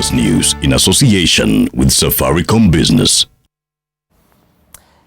Business News in association with Safaricom Business.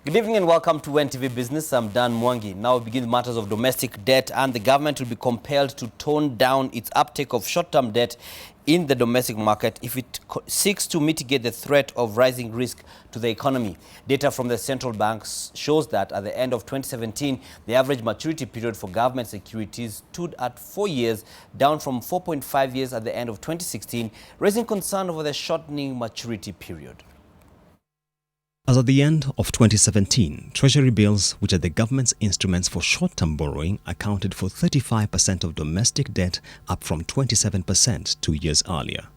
Good evening and welcome to NTV Business. I'm Dan Mwangi. Now we begin matters of domestic debt, and the government will be compelled to tone down its uptake of short-term debt in the domestic market if it seeks to mitigate the threat of rising risk to the economy. Data from the central banks shows that at the end of 2017, the average maturity period for government securities stood at 4 years, down from 4.5 years at the end of 2016, raising concern over the shortening maturity period. As at the end of 2017, Treasury bills, which are the government's instruments for short-term borrowing, accounted for 35% of domestic debt, up from 27% 2 years earlier.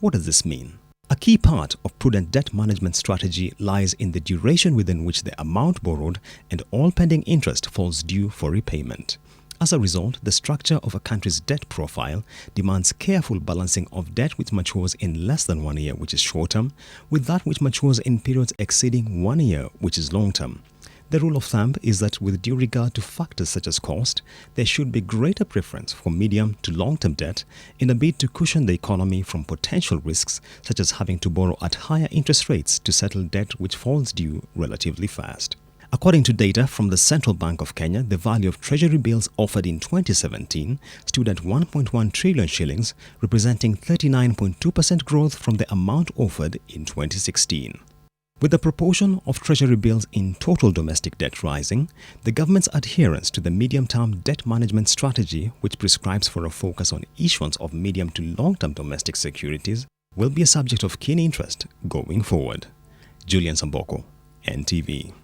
What does this mean? A key part of prudent debt management strategy lies in the duration within which the amount borrowed and all pending interest falls due for repayment. As a result, the structure of a country's debt profile demands careful balancing of debt which matures in less than 1 year, which is short-term, with that which matures in periods exceeding 1 year, which is long-term. The rule of thumb is that with due regard to factors such as cost, there should be greater preference for medium to long-term debt in a bid to cushion the economy from potential risks such as having to borrow at higher interest rates to settle debt which falls due relatively fast. According to data from the Central Bank of Kenya, the value of treasury bills offered in 2017 stood at 1.1 trillion shillings, representing 39.2% growth from the amount offered in 2016. With the proportion of treasury bills in total domestic debt rising, the government's adherence to the medium-term debt management strategy, which prescribes for a focus on issuance of medium to long-term domestic securities, will be a subject of keen interest going forward. Julian Samboko, NTV.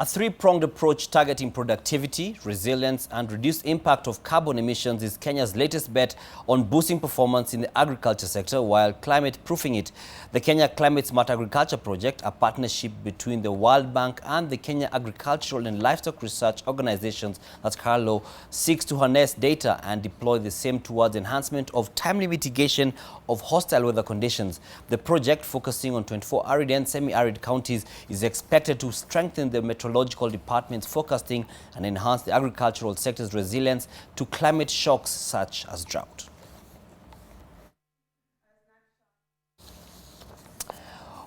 A three-pronged approach targeting productivity, resilience, and reduced impact of carbon emissions is Kenya's latest bet on boosting performance in the agriculture sector while climate-proofing it. The Kenya Climate Smart Agriculture Project, a partnership between the World Bank and the Kenya Agricultural and Livestock Research Organizations, that's CARLO, seeks to harness data and deploy the same towards enhancement of timely mitigation of hostile weather conditions. The project, focusing on 24 arid and semi-arid counties, is expected to strengthen the meteorological department's forecasting and enhance the agricultural sector's resilience to climate shocks such as drought.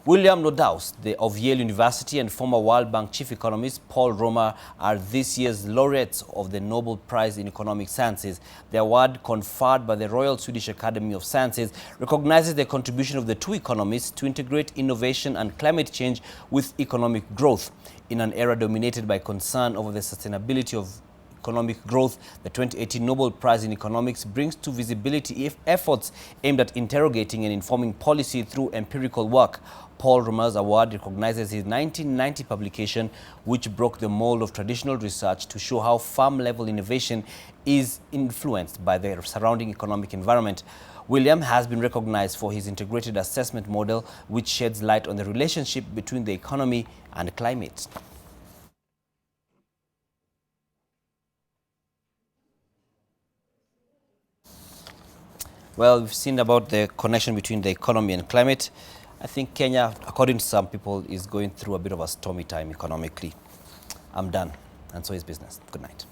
William Nodaus of Yale University and former World Bank chief economist Paul Romer are this year's laureates of the Nobel Prize in Economic Sciences. The award, conferred by the Royal Swedish Academy of Sciences, recognizes the contribution of the two economists to integrate innovation and climate change with economic growth. In an era dominated by concern over the sustainability of economic growth, the 2018 Nobel Prize in Economics brings to visibility efforts aimed at interrogating and informing policy through empirical work. Paul Romer's award recognizes his 1990 publication, which broke the mold of traditional research to show how farm-level innovation is influenced by the surrounding economic environment. William has been recognized for his integrated assessment model, which sheds light on the relationship between the economy and climate. Well, we've seen about the connection between the economy and climate. I think Kenya, according to some people, is going through a bit of a stormy time economically. I'm done, and so is business. Good night.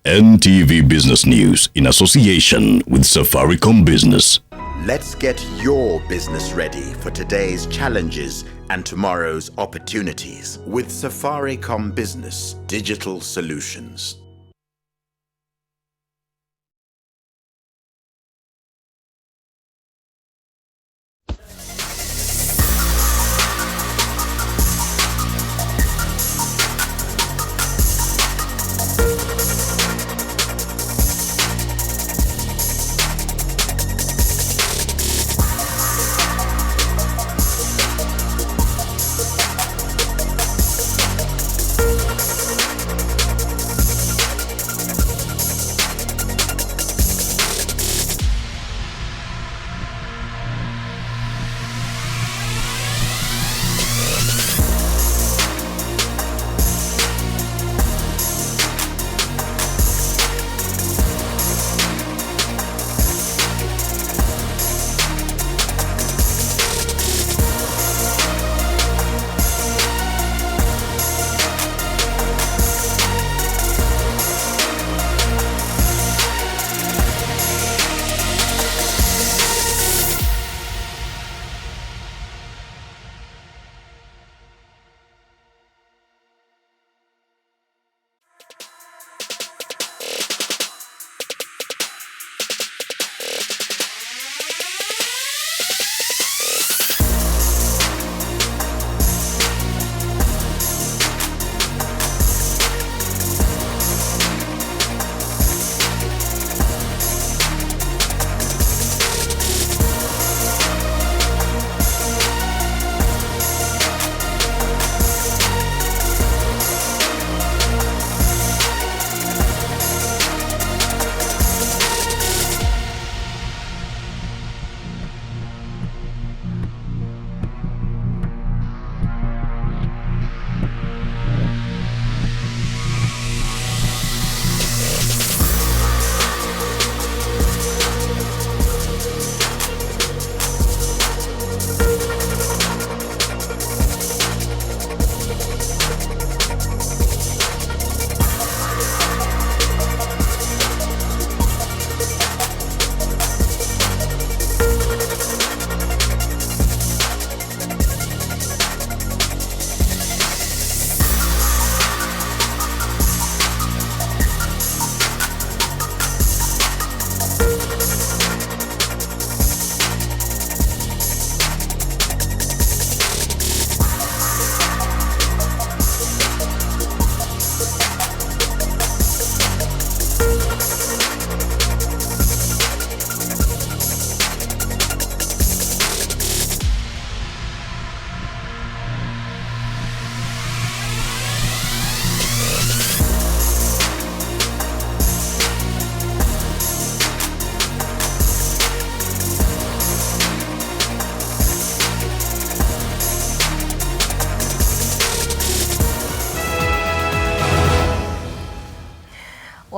NTV Business News in association with Safaricom Business. Let's get your business ready for today's challenges and tomorrow's opportunities with Safaricom Business Digital Solutions.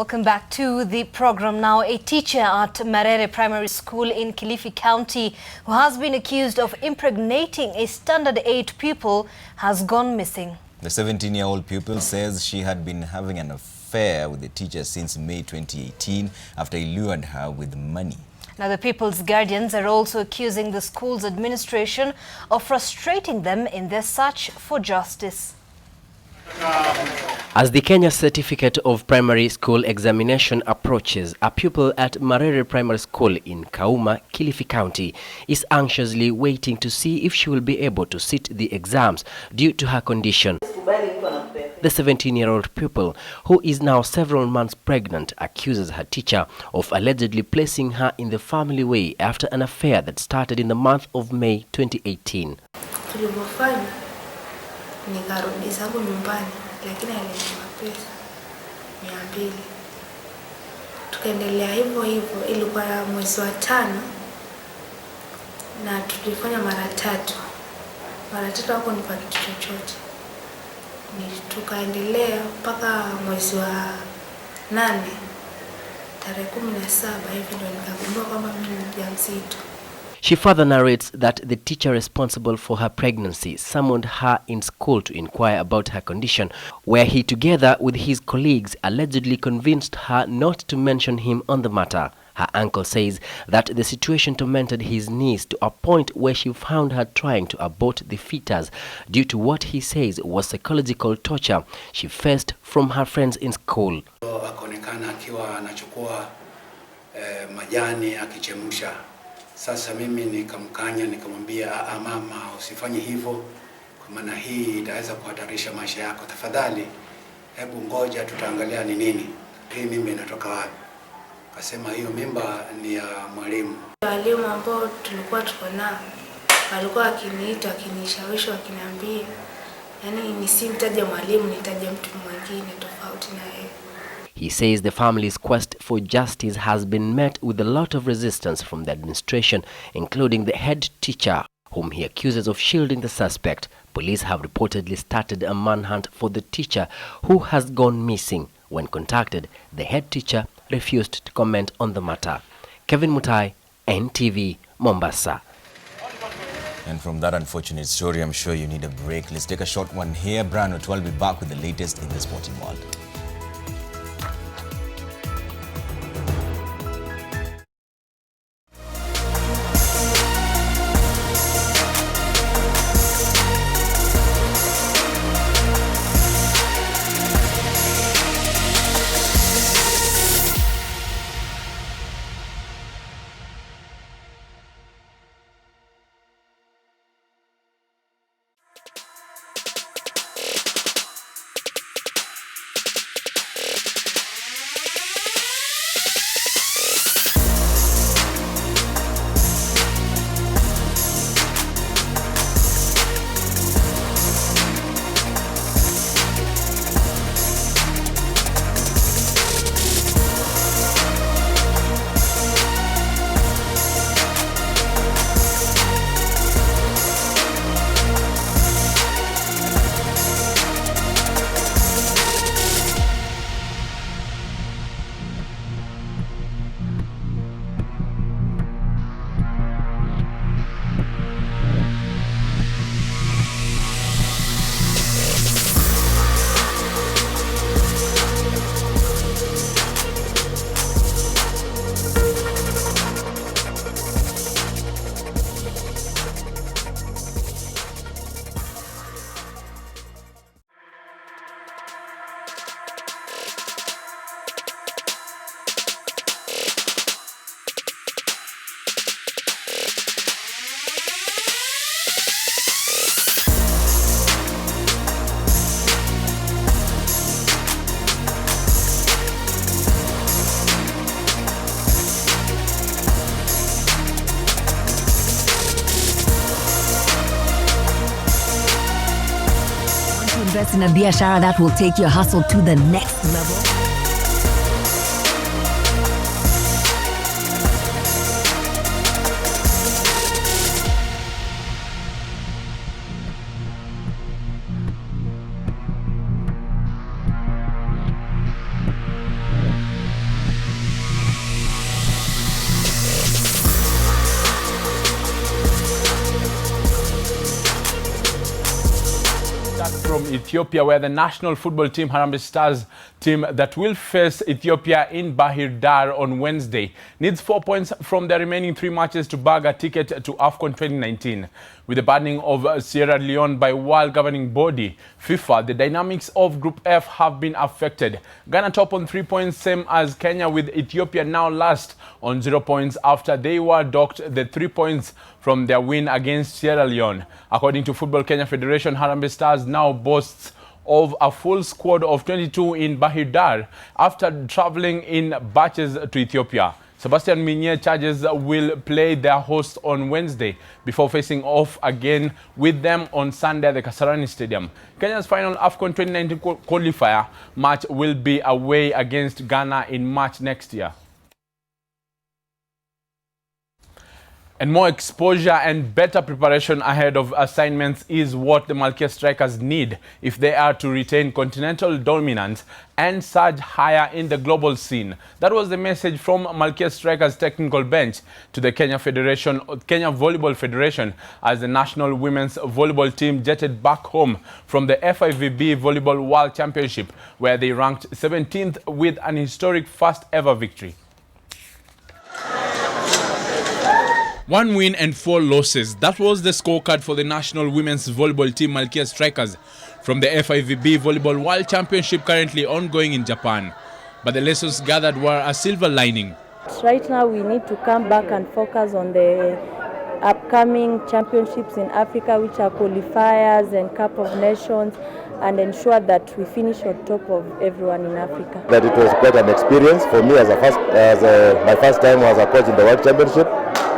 Welcome back to the program. Now, a teacher at Marere Primary School in Kilifi County who has been accused of impregnating a standard 8 pupil has gone missing. The 17-year-old pupil says she had been having an affair with the teacher since May 2018 after he lured her with money. Now, the pupil's guardians are also accusing the school's administration of frustrating them in their search for justice. As the Kenya Certificate of Primary School examination approaches, a pupil at Marere Primary School in Kauma, Kilifi County, is anxiously waiting to see if she will be able to sit the exams due to her condition. The 17-year-old pupil, who is now several months pregnant, accuses her teacher of allegedly placing her in the family way after an affair that started in the month of May 2018. Nikarudi zangu nyumbani, lakini alinipa pesa 200. Tukaendelea hivyo hivyo, ilikuwa mwezi wa 5 na tulifanya mara 3. Mara 3 hapo nipa kitu chochote. Tukaendelea mpaka mwezi wa 8 tarehe 17 hivi ndio nikagundua kwamba mimi ni mjamzito. She further narrates that the teacher responsible for her pregnancy summoned her in school to inquire about her condition, where he, together with his colleagues, allegedly convinced her not to mention him on the matter. Her uncle says that the situation tormented his niece to a point where she found her trying to abort the fetus due to what he says was psychological torture she faced from her friends in school. Akaonekana akiwa anachukua majani akichemsha. Sasa mimi nikamkanya, nikamwambia mama usifanye hivyo kwa maana hii itaweza kuhatarisha maisha yako. Tafadhali hebu ngoja tutaangalia ni nini. Hii mimba inatoka wapi? Akasema hiyo mimba ni ya mwalimu. Walimu ambao tulikuwa tuko nao walikuwa akiniita, akinishawishi, akiniambia yani nisimtaje mwalimu, nitaje mtu mwingine tofauti na yeye. He says the family's quest for justice has been met with a lot of resistance from the administration, including the head teacher, whom he accuses of shielding the suspect. Police have reportedly started a manhunt for the teacher who has gone missing. When contacted, the head teacher refused to comment on the matter. Kevin Mutai, NTV, Mombasa. And from that unfortunate story, I'm sure you need a break. Let's take a short one here. Brian O'Toole will be back with the latest in the sporting world. Invest in a biashara that will take your hustle to the next level. from Ethiopia, where the national football team, Harambee Stars team that will face Ethiopia in Bahir Dar on Wednesday, needs 4 points from the remaining 3 matches to bag a ticket to AFCON 2019. With the banning of Sierra Leone by world governing body, FIFA, the dynamics of Group F have been affected. Ghana top on 3 points, same as Kenya, with Ethiopia now last on 0 points after they were docked the 3 points from their win against Sierra Leone. According to Football Kenya Federation, Harambee Stars now boasts of a full squad of 22 in Bahir Dar after traveling in batches to Ethiopia. Sebastian Minye Chargers will play their host on Wednesday before facing off again with them on Sunday at the Kasarani Stadium. Kenya's final AFCON 2019 qualifier match will be away against Ghana in March next year. And more exposure and better preparation ahead of assignments is what the Malkia Strikers need if they are to retain continental dominance and surge higher in the global scene. That was the message from Malkia Strikers technical bench to the Kenya Volleyball Federation as the national women's volleyball team jetted back home from the FIVB Volleyball World Championship, where they ranked 17th with an historic first ever victory. 1 win and 4 losses. That was the scorecard for the national women's volleyball team Malkia Strikers from the FIVB Volleyball World Championship currently ongoing in Japan. But the lessons gathered were a silver lining. Right now we need to come back and focus on the upcoming championships in Africa, which are qualifiers and Cup of Nations, and ensure that we finish on top of everyone in Africa. That it was quite an experience for me my first time as a coach in the World Championship.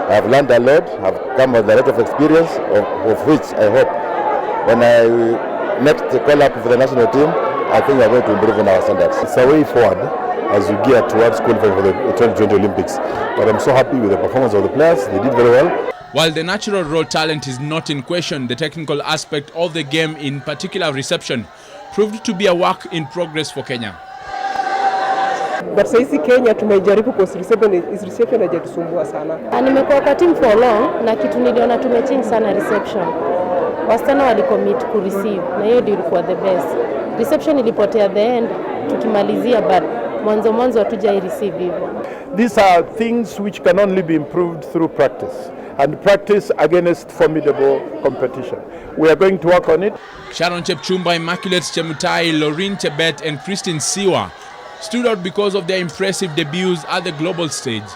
I've learned a lot, I've come with a lot of experience, of which I hope when I next call up for the national team, I think we're going to improve on our standards. It's a way forward as we gear towards qualifying for the 2020 Olympics. But I'm so happy with the performance of the players, they did very well. While the natural raw talent is not in question, the technical aspect of the game, in particular reception, proved to be a work in progress for Kenya. But saisi Kenya tumejaribu kwa reception hajatusumbua sana. Nimekuwa kwa team for long na kitu niliona tumechange sana reception. Wasichana walicommit ku receive na hiyo ndio ilikuwa the best. Reception ilipotea the end tukimalizia, but mwanzo hatuja receive hivyo. These are things which can only be improved through practice, and practice against formidable competition. We are going to work on it. Sharon Chepchumba, Immaculate Chemutai, Laureen Chebet and Christine Siwa stood out because of their impressive debuts at the global stage.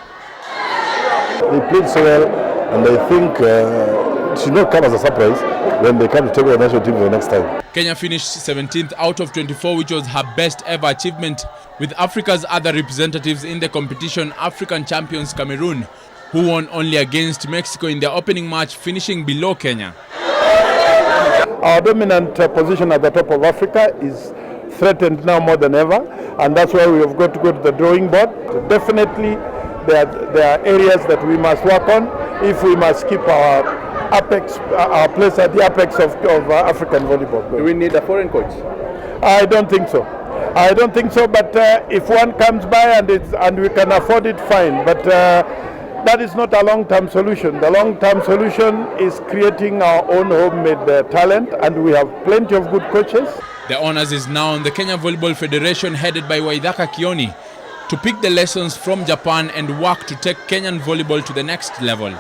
They played so well, and I think it should not come as a surprise when they come to take over the national team for the next time. Kenya finished 17th out of 24, which was her best ever achievement, with Africa's other representatives in the competition, African champions Cameroon, who won only against Mexico in their opening match, finishing below Kenya. Our dominant position at the top of Africa is threatened now more than ever, and that's why we have got to go to the drawing board. So definitely there are areas that we must work on if we must keep our place at the apex of African volleyball. Do we need a foreign coach? I don't think so. But if one comes by and we can afford it, fine. But that is not a long-term solution. The long-term solution is creating our own homemade talent, and we have plenty of good coaches. The honors is now on the Kenya Volleyball Federation, headed by Waithaka Kioni, to pick the lessons from Japan and work to take Kenyan volleyball to the next level.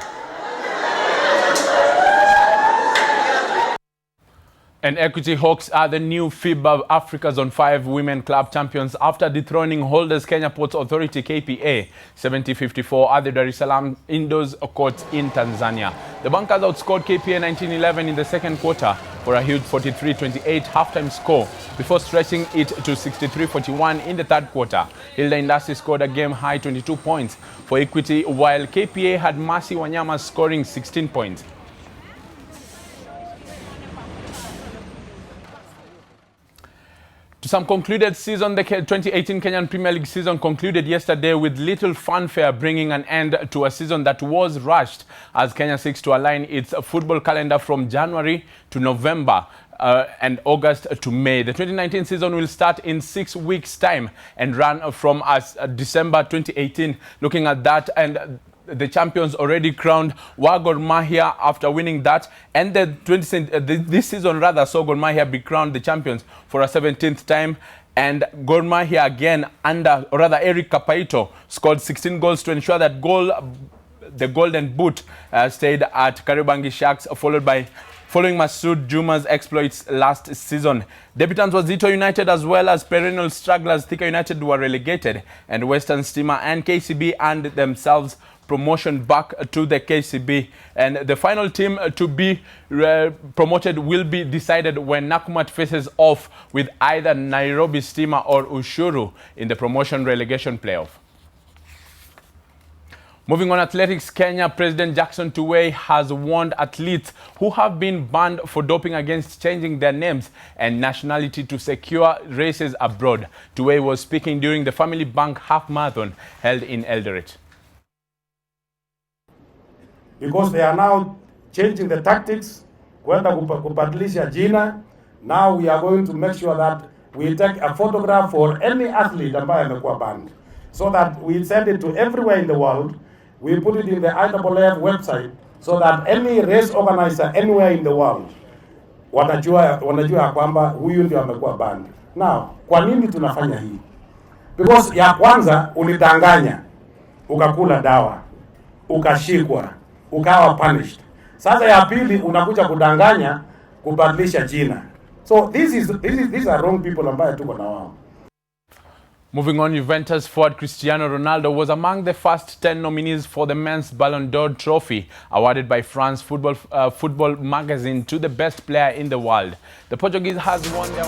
And Equity Hawks are the new FIBA Africa's on 5 women club champions after dethroning holders Kenya Ports Authority KPA 70-54 at the Dar es Salaam indoors court in Tanzania. The Bunkers outscored KPA 19-11 in the second quarter for a huge 43-28 halftime score before stretching it to 63-41 in the third quarter. Hilda Indasi scored a game-high 22 points for Equity, while KPA had Mercy Wanyama scoring 16 points. To some concluded season, the 2018 Kenyan Premier League season concluded yesterday with little fanfare, bringing an end to a season that was rushed as Kenya seeks to align its football calendar from January to November and August to May. The 2019 season will start in 6 weeks' time and run from December 2018. Looking at that, and the champions already crowned were Gor Mahia after winning that, and this season rather saw Gor Mahia be crowned the champions for a 17th time. And Gor Mahia again Eric Kapaito scored 16 goals to ensure that the Golden Boot stayed at Kariobangi Sharks, following Masood Juma's exploits last season. Debutants was Zito United as well as perennial strugglers Thika United were relegated, and Western Stima and KCB earned themselves promotion back to the KCB. And the final team to be promoted will be decided when Nakumatt faces off with either Nairobi Stima or Ushuru in the promotion relegation playoff. Moving on, athletics, Kenya President Jackson Tuwei has warned athletes who have been banned for doping against changing their names and nationality to secure races abroad. Tuwei was speaking during the Family Bank Half Marathon held in Eldoret. Because they are now changing the tactics, kwenda kubadilisha jina. Now we are going to make sure that we take a photograph for any athlete ambaye amekuwa banned, so that we send it to everywhere in the world. We put it in the IAAF website so that any race organizer anywhere in the world wanajua kwamba huyu ndio amekuwa banned. Now, kwa nini tunafanya hii? Because ya kwanza ulidanganya, ukakula dawa, ukashikwa, ukawa punished. Sasa ya pili unakuja kudanganya, kubadilisha jina. So these are wrong people ambaye tuko na wao. Moving on, Juventus forward Cristiano Ronaldo was among the first 10 nominees for the men's Ballon d'Or trophy, awarded by France Football magazine to the best player in the world. The Portuguese has won their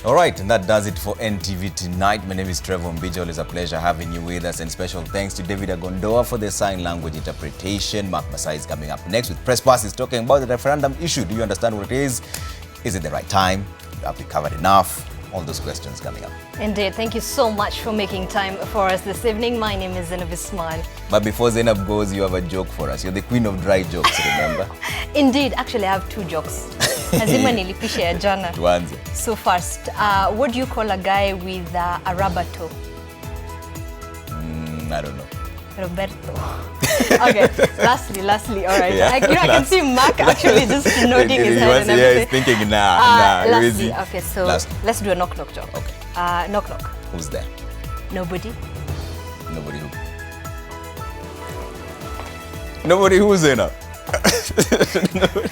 All right, and that does it for NTV tonight. My name is Trevor Ombija. Always a pleasure having you with us, and special thanks to David Agondoa for the sign language interpretation. Mark Masai is coming up next with Press Pass. Is talking about the referendum issue. Do you understand what it is? Is it the right time? Have we covered enough? All those questions coming up. Indeed. Thank you so much for making time for us this evening. My name is Zainab Ismail. But before Zainab goes, you have a joke for us. You're the queen of dry jokes, remember? Indeed. Actually, I have two jokes. Lazima nilipishe ya jana. Tuanze. So first, what do you call a guy with a rubber toe? I don't know. Roberto. Okay, lastly, all right. Yeah, I can see Mark actually just nodding his head and everything. Yeah, he's thinking, nah. Lastly, okay, so let's do a knock-knock joke. Okay. Knock-knock. Who's there? Nobody. Nobody who? Nobody who's there now? Nobody.